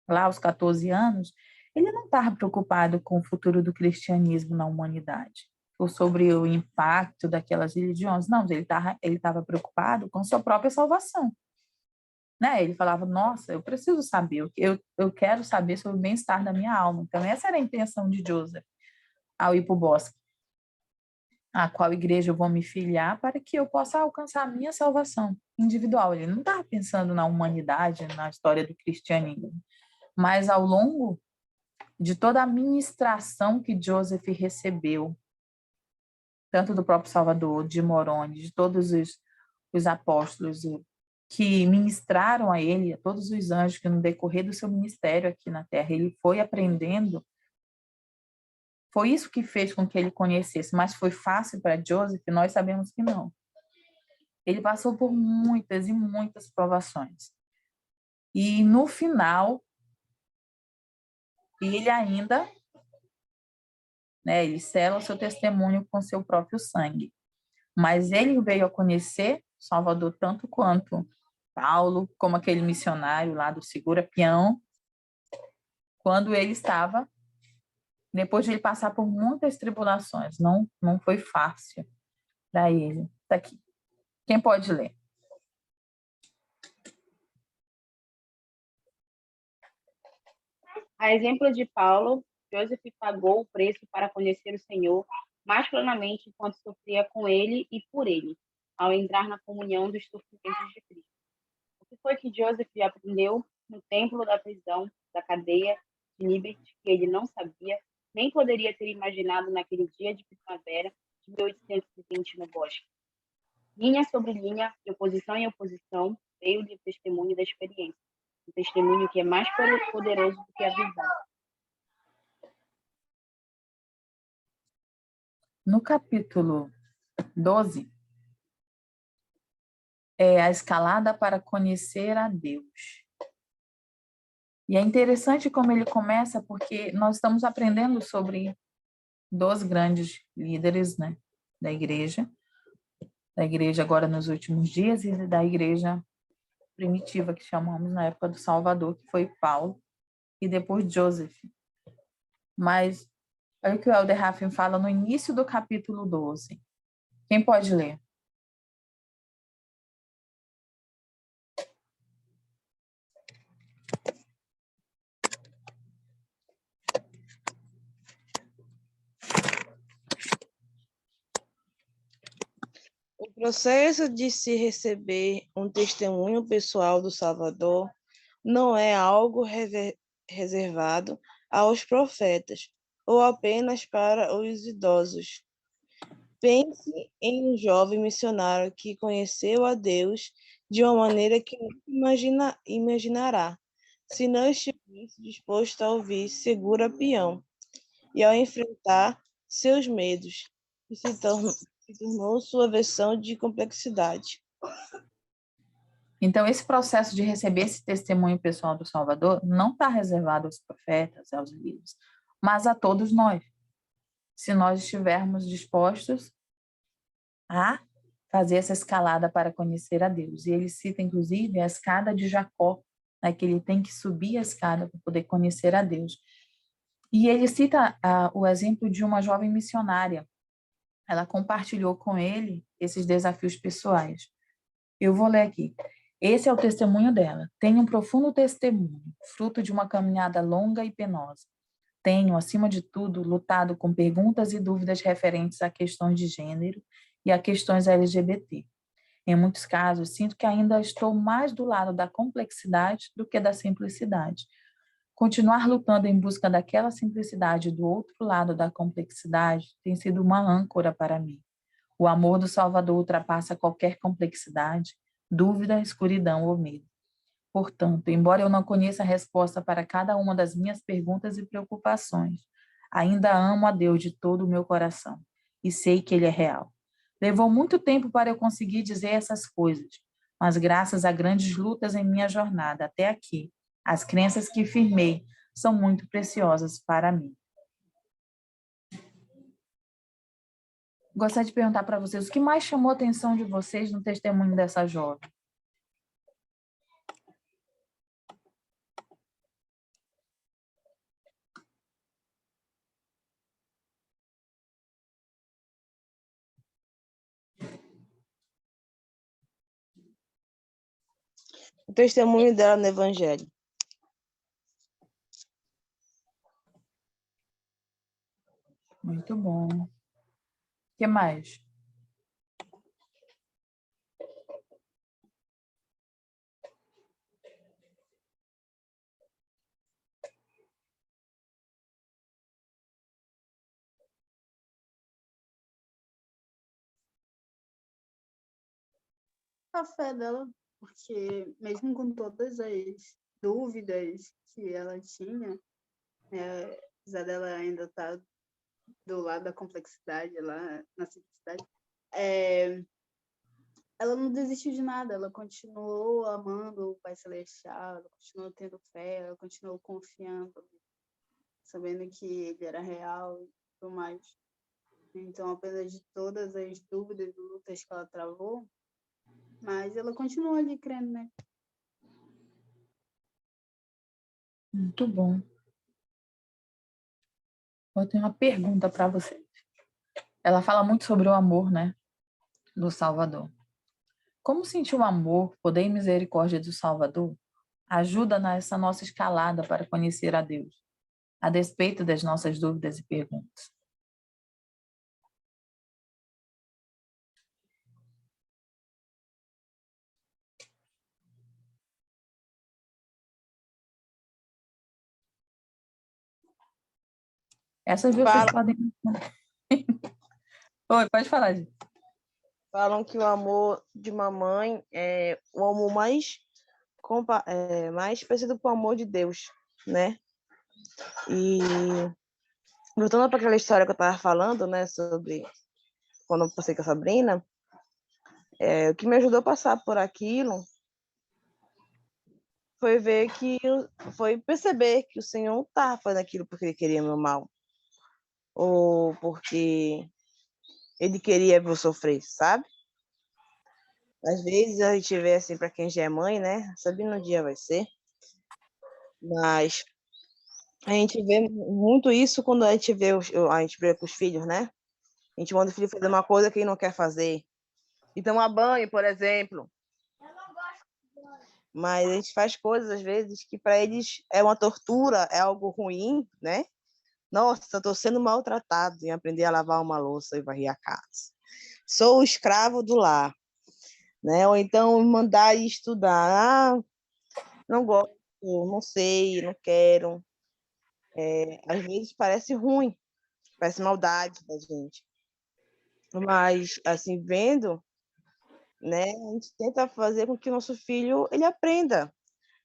lá aos 14 anos, ele não estava preocupado com o futuro do cristianismo na humanidade, ou sobre o impacto daquelas religiões. Não, ele estava preocupado com sua própria salvação. Né? Ele falava: nossa, eu preciso saber, eu quero saber sobre o bem-estar da minha alma. Então, essa era a intenção de Joseph ao ir para o bosque. A qual igreja eu vou me filiar para que eu possa alcançar a minha salvação individual. Ele não estava pensando na humanidade, na história do cristianismo. Mas ao longo de toda a ministração que Joseph recebeu, tanto do próprio Salvador, de Moroni, de todos os apóstolos que ministraram a ele, a todos os anjos que no decorrer do seu ministério aqui na Terra, ele foi aprendendo. Foi isso que fez com que ele conhecesse, mas foi fácil para Joseph? Nós sabemos que não. Ele passou por muitas e muitas provações. E no final, ele ainda, né, ele sela o seu testemunho com seu próprio sangue. Mas ele veio a conhecer Salvador tanto quanto Paulo, como aquele missionário lá do Segura Peão, quando ele estava, depois de ele passar por muitas tribulações. Não foi fácil para ele. Está aqui. Quem pode ler?
A exemplo de Paulo, Joseph pagou o preço para conhecer o Senhor mais plenamente enquanto sofria com ele e por ele, ao entrar na comunhão dos sofrimentos de Cristo. O que foi que Joseph aprendeu no templo da prisão, da cadeia de Liberty, que ele não sabia, nem poderia ter imaginado naquele dia de primavera de 1820 no bosque? Linha sobre linha, de oposição em oposição, veio-lhe o testemunho da experiência, um testemunho que é mais poderoso do que a visão.
No capítulo 12, é a escalada para conhecer a Deus. E é interessante como ele começa, porque nós estamos aprendendo sobre 2 grandes líderes, né, da igreja agora nos últimos dias e da igreja primitiva, que chamamos na época do Salvador, que foi Paulo e depois Joseph. Mas olha o que o Elder Raffin fala no início do capítulo 12. Quem pode ler?
O processo de se receber um testemunho pessoal do Salvador não é algo reservado aos profetas ou apenas para os idosos. Pense em um jovem missionário que conheceu a Deus de uma maneira que nunca imaginará, se não estivesse disposto a ouvir Segura Peão e ao enfrentar seus medos, que se tornou sua versão de complexidade.
Então, esse processo de receber esse testemunho pessoal do Salvador não está reservado aos profetas, aos líderes, mas a todos nós, se nós estivermos dispostos a fazer essa escalada para conhecer a Deus. E ele cita, inclusive, a escada de Jacó, né, que ele tem que subir a escada para poder conhecer a Deus. E ele cita o exemplo de uma jovem missionária. Ela compartilhou com ele esses desafios pessoais. Eu vou ler aqui. Esse é o testemunho dela. Tenho um profundo testemunho, fruto de uma caminhada longa e penosa. Tenho, acima de tudo, lutado com perguntas e dúvidas referentes a questões de gênero e a questões LGBT. Em muitos casos, sinto que ainda estou mais do lado da complexidade do que da simplicidade. Continuar lutando em busca daquela simplicidade do outro lado da complexidade tem sido uma âncora para mim. O amor do Salvador ultrapassa qualquer complexidade, dúvida, escuridão ou medo. Portanto, embora eu não conheça a resposta para cada uma das minhas perguntas e preocupações, ainda amo a Deus de todo o meu coração e sei que Ele é real. Levou muito tempo para eu conseguir dizer essas coisas, mas graças a grandes lutas em minha jornada até aqui, as crenças que firmei são muito preciosas para mim. Gostaria de perguntar para vocês, o que mais chamou a atenção de vocês no testemunho dessa jovem?
O testemunho dela no Evangelho.
Muito bom. O que mais?
A fé dela, porque mesmo com todas as dúvidas que ela tinha, apesar dela ainda estar do lado da complexidade, lá na simplicidade, ela não desistiu de nada, ela continuou amando o Pai Celestial, ela continuou tendo fé, ela continuou confiando, sabendo que ele era real e tudo mais. Então, apesar de todas as dúvidas e lutas que ela travou, mas ela continuou ali crendo, né?
Muito bom. Eu tenho uma pergunta para vocês. Ela fala muito sobre o amor, né, do Salvador. Como sentir o amor, poder e misericórdia do Salvador ajuda nessa nossa escalada para conhecer a Deus, a despeito das nossas dúvidas e perguntas? Essas vocês podem... Oi, pode falar, gente.
Falam que o amor de mamãe é o amor mais parecido com o amor de Deus, né? E voltando para aquela história que eu estava falando, né, sobre quando eu passei com a Sabrina, o que me ajudou a passar por aquilo foi perceber que o Senhor não estava fazendo aquilo porque Ele queria meu mal, ou porque Ele queria eu sofrer, sabe? Às vezes a gente vê assim, para quem já é mãe, né? Sabendo um dia vai ser, mas a gente vê muito isso quando a gente vê a gente vê com os filhos, né? A gente manda o filho fazer uma coisa que ele não quer fazer. E tomar banho, por exemplo. Mas a gente faz coisas, às vezes, que para eles é uma tortura, é algo ruim, né? Nossa, estou sendo maltratado em aprender a lavar uma louça e varrer a casa. Sou o escravo do lar, né? Ou então mandar ir estudar. Ah, não gosto, não sei, não quero. Às vezes parece ruim, parece maldade da gente. Mas, assim, vendo, né, a gente tenta fazer com que o nosso filho ele aprenda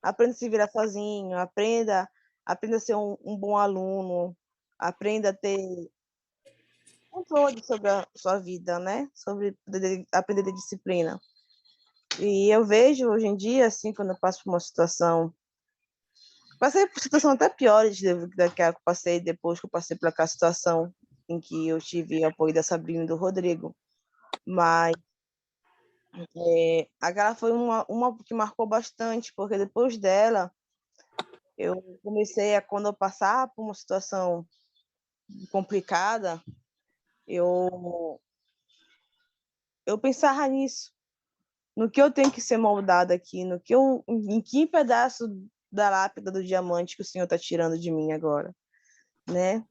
a se virar sozinho, aprenda a ser um bom aluno, aprenda a ter controle sobre a sua vida, né, sobre aprender a ter disciplina. E eu vejo hoje em dia, assim, quando eu passo por uma situação, passei por situação até piores da que eu passei depois que eu passei por aquela situação em que eu tive o apoio da Sabrina e do Rodrigo, mas aquela foi uma que marcou bastante, porque depois dela Eu comecei a, quando eu passar por uma situação complicada, eu pensava nisso, no que eu tenho que ser moldada aqui, em que pedaço da lâmpada do diamante que o Senhor está tirando de mim agora, né?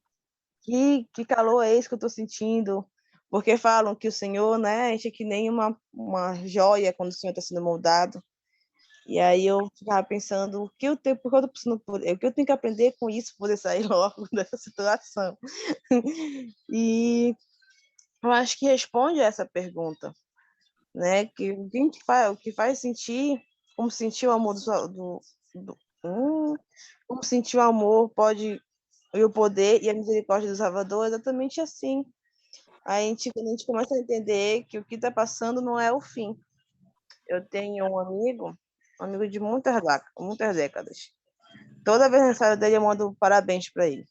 Que calor é esse que eu estou sentindo? Porque falam que o Senhor, né, enche que nem uma joia quando o Senhor está sendo moldado. E aí eu ficava pensando o que eu tenho, porque eu tô precisando, o que eu tenho que aprender com isso para poder sair logo dessa situação. E eu acho que responde a essa pergunta, né? Que o que faz sentir, como sentir o amor como sentir o amor pode e o poder e a misericórdia do Salvador é exatamente assim. Quando a gente começa a entender que o que está passando não é o fim. Eu tenho um amigo de muitas décadas. Toda vez no aniversário dele, eu mando parabéns para ele.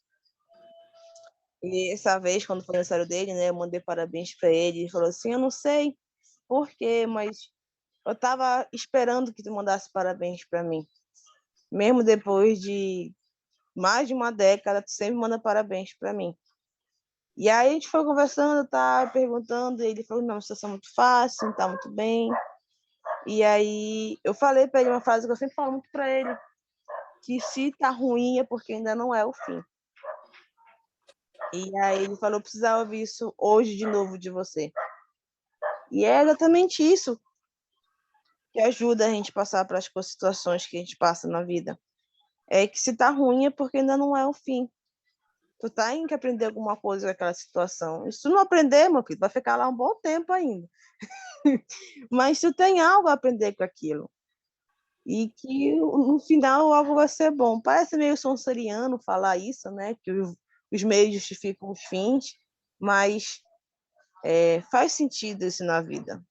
E essa vez, quando foi o aniversário dele, né, eu mandei parabéns para ele. Ele falou assim: eu não sei por quê, mas eu estava esperando que tu mandasse parabéns para mim. Mesmo depois de mais de uma década, tu sempre manda parabéns para mim. E aí a gente foi conversando, tá, perguntando, e ele falou: não, a situação é muito fácil, não tá muito bem. E aí eu falei para ele uma frase que eu sempre falo muito para ele, que se tá ruim é porque ainda não é o fim. E aí ele falou: precisava ouvir isso hoje de novo de você. E é exatamente isso que ajuda a gente a passar para as situações que a gente passa na vida. É que se tá ruim é porque ainda não é o fim. Tu tem que aprender alguma coisa com aquela situação. E se tu não aprender, meu filho, vai ficar lá um bom tempo ainda. Mas tu tem algo a aprender com aquilo. E que no final algo vai ser bom. Parece meio sonseriano falar isso, né? Que os meios justificam os fins, mas faz sentido isso na vida.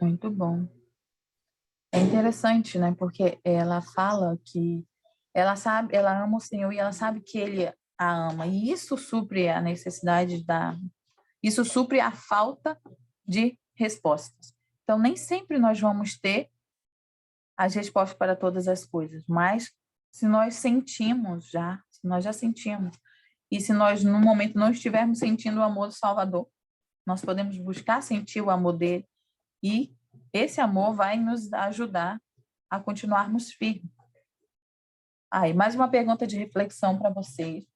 Muito bom. É interessante, né? Porque ela fala que ela sabe, ela ama o Senhor e ela sabe que Ele a ama. E isso supre a necessidade isso supre a falta de respostas. Então, nem sempre nós vamos ter as respostas para todas as coisas, mas se nós sentimos já, se nós já sentimos, e se nós no momento não estivermos sentindo o amor do Salvador, nós podemos buscar sentir o amor dele e esse amor vai nos ajudar a continuarmos firmes. E mais uma pergunta de reflexão para vocês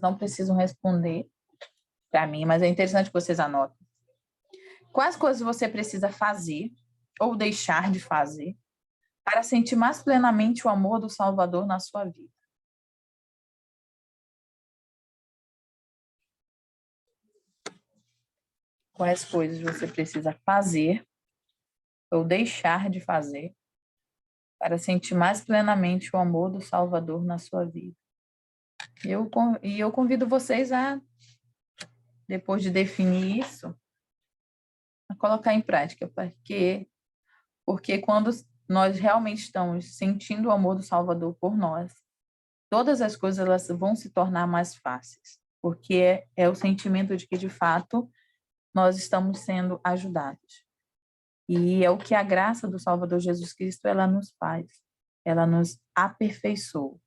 não precisam responder para mim, mas é interessante que vocês anotem. Quais coisas você precisa fazer ou deixar de fazer para sentir mais plenamente o amor do Salvador na sua vida? Quais coisas você precisa fazer ou deixar de fazer para sentir mais plenamente o amor do Salvador na sua vida? Eu convido vocês a, depois de definir isso, a colocar em prática, porque quando nós realmente estamos sentindo o amor do Salvador por nós, todas as coisas elas vão se tornar mais fáceis, porque é o sentimento de que, de fato, nós estamos sendo ajudados. E é o que a graça do Salvador Jesus Cristo ela nos faz, ela nos aperfeiçoa.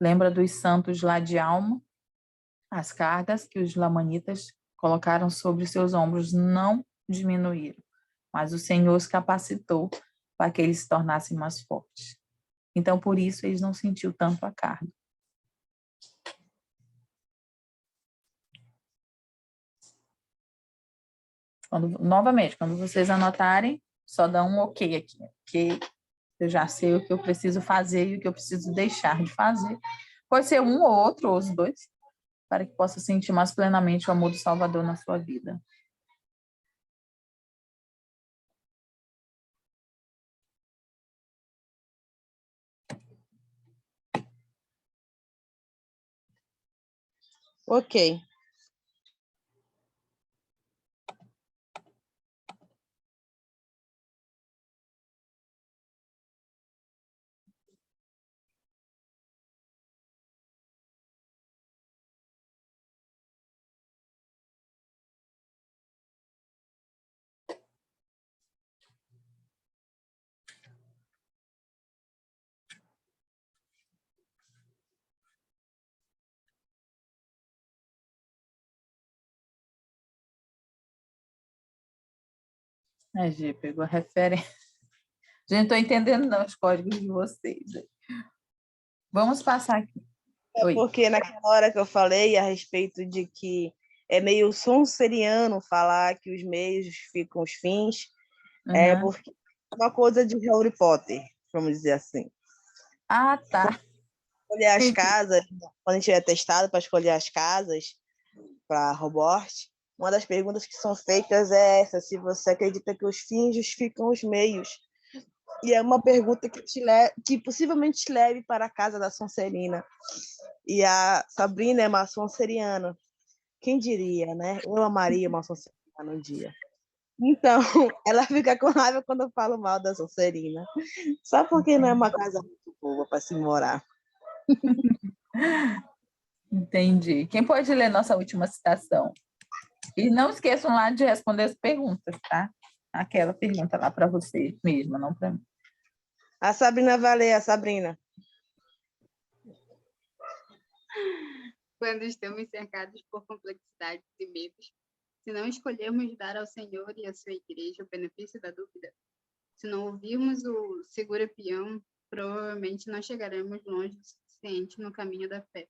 Lembra dos santos lá de Alma? As cargas que os lamanitas colocaram sobre seus ombros não diminuíram, mas o Senhor os capacitou para que eles se tornassem mais fortes. Então, por isso, eles não sentiu tanto a carga. Novamente, quando vocês anotarem, só dá um ok aqui, porque eu já sei o que eu preciso fazer e o que eu preciso deixar de fazer. Pode ser um ou outro, ou os dois, para que possa sentir mais plenamente o amor do Salvador na sua vida.
Ok.
A G pegou a referência. Gente, não estou entendendo não os códigos de vocês. Vamos passar aqui. Oi.
Porque naquela hora que eu falei a respeito de que é meio sonseriano falar que os meios justificam os fins, é porque é uma coisa de Harry Potter, vamos dizer assim.
Ah, tá.
Escolher as casas, quando a gente é testado para escolher as casas para Hogwarts, uma das perguntas que são feitas é essa: se você acredita que os fins justificam os meios. E é uma pergunta que possivelmente te leve para a casa da Sonserina. E a Sabrina é uma Sonseriana. Quem diria, né? Eu amaria uma Sonserina um dia. Então, ela fica com raiva quando eu falo mal da Sonserina. Só porque não é uma casa muito boa para se morar.
Entendi. Quem pode ler nossa última citação? E não esqueçam lá de responder as perguntas, tá? Aquela pergunta lá para você mesma, não para mim.
A Sabrina vai ler, a Sabrina.
Quando estamos cercados por complexidades e medos, se não escolhermos dar ao Senhor e à sua igreja o benefício da dúvida, se não ouvirmos o segura peão, provavelmente não chegaremos longe o suficiente no caminho da fé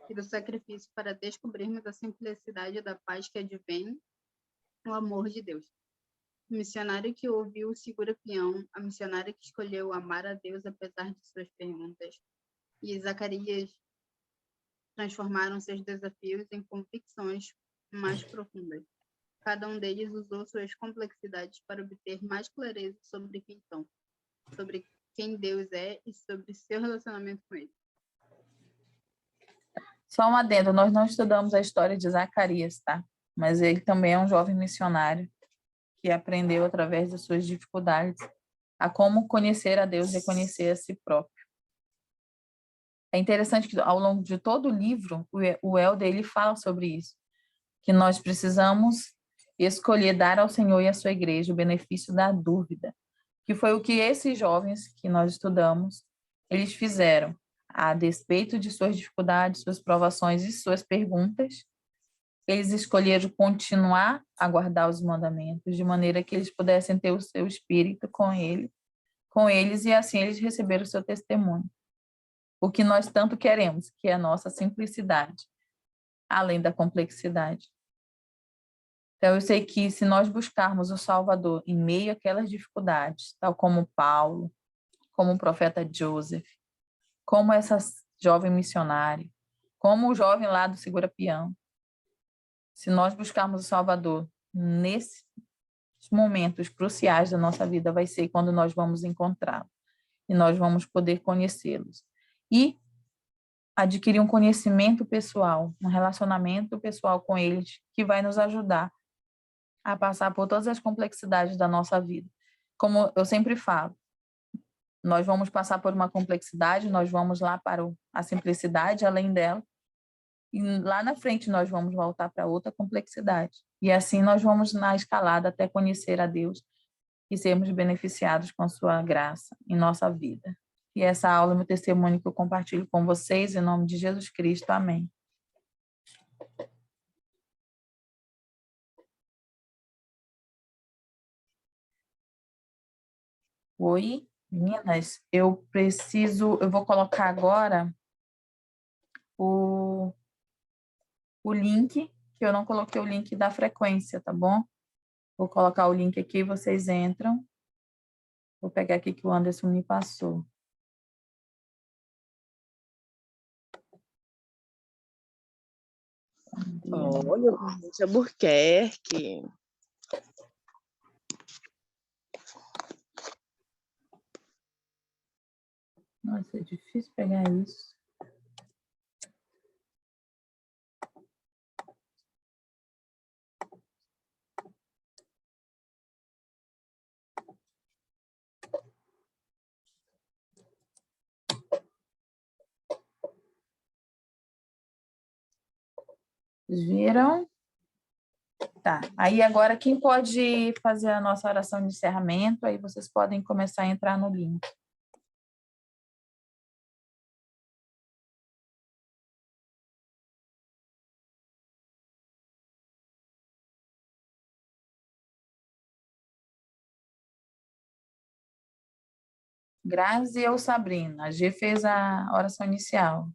e do sacrifício para descobrirmos a simplicidade da paz que advém no amor de Deus. O missionário que ouviu o segura peão, a missionária que escolheu amar a Deus apesar de suas perguntas, e Zacarias transformaram seus desafios em convicções mais profundas. Cada um deles usou suas complexidades para obter mais clareza sobre quem são, sobre quem Deus é e sobre seu relacionamento com ele.
Só um adendo, nós não estudamos a história de Zacarias, tá? Mas ele também é um jovem missionário que aprendeu através das suas dificuldades a como conhecer a Deus e conhecer a si próprio. É interessante que ao longo de todo o livro, o Helder ele fala sobre isso, que nós precisamos escolher dar ao Senhor e à sua igreja o benefício da dúvida, que foi o que esses jovens que nós estudamos, eles fizeram, a despeito de suas dificuldades, suas provações e suas perguntas, eles escolheram continuar a guardar os mandamentos, de maneira que eles pudessem ter o seu espírito com eles, e assim eles receberam o seu testemunho. O que nós tanto queremos, que é a nossa simplicidade, além da complexidade. Então, eu sei que se nós buscarmos o Salvador em meio àquelas dificuldades, tal como Paulo, como o profeta Joseph, como essa jovem missionária, como o jovem lá do Segura Peão, se nós buscarmos o Salvador nesses momentos cruciais da nossa vida, vai ser quando nós vamos encontrá-lo e nós vamos poder conhecê-los. E adquirir um conhecimento pessoal, um relacionamento pessoal com eles, que vai nos ajudar a passar por todas as complexidades da nossa vida. Como eu sempre falo, nós vamos passar por uma complexidade, nós vamos lá para a simplicidade, além dela, e lá na frente nós vamos voltar para outra complexidade. E assim nós vamos na escalada até conhecer a Deus e sermos beneficiados com a sua graça em nossa vida. E essa aula é meu testemunho que eu compartilho com vocês, em nome de Jesus Cristo. Amém. Oi, meninas, eu vou colocar agora o link, que eu não coloquei o link da frequência, tá bom? Vou colocar o link aqui, vocês entram. Vou pegar aqui que o Anderson me passou.
Olha, gente, Albuquerque.
Nossa, é difícil pegar isso. Vocês viram? Tá. Aí agora quem pode fazer a nossa oração de encerramento? Aí vocês podem começar a entrar no link. Grazi ou Sabrina? A G fez a oração inicial.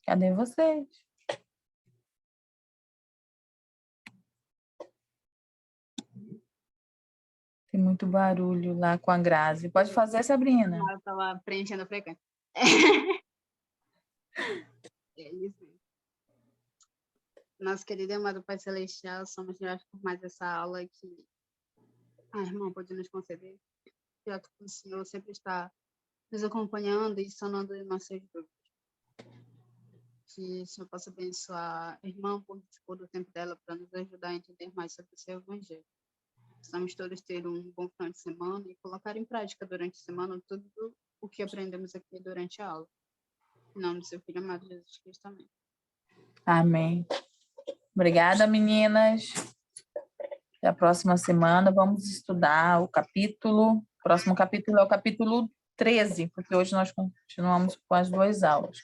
Cadê vocês? Tem muito barulho lá com a Grazi. Pode fazer, Sabrina?
Eu estava preenchendo a frequência. É isso. Nosso querido e amado Pai Celestial, somos gratos por mais essa aula que a irmã pode nos conceder. Grato por o Senhor sempre estar nos acompanhando e sanando nossas dúvidas. Que o Senhor possa abençoar a irmã por dispor do tempo dela para nos ajudar a entender mais sobre o seu evangelho. Precisamos todos ter um bom final de semana e colocar em prática durante a semana tudo o que aprendemos aqui durante a aula. Em nome do seu Filho amado Jesus Cristo, amém.
Amém. Obrigada, meninas. Até a próxima semana. Vamos estudar o capítulo. O próximo capítulo é o capítulo 13, porque hoje nós continuamos com as 2 aulas.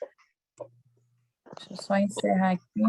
Deixa eu só encerrar aqui.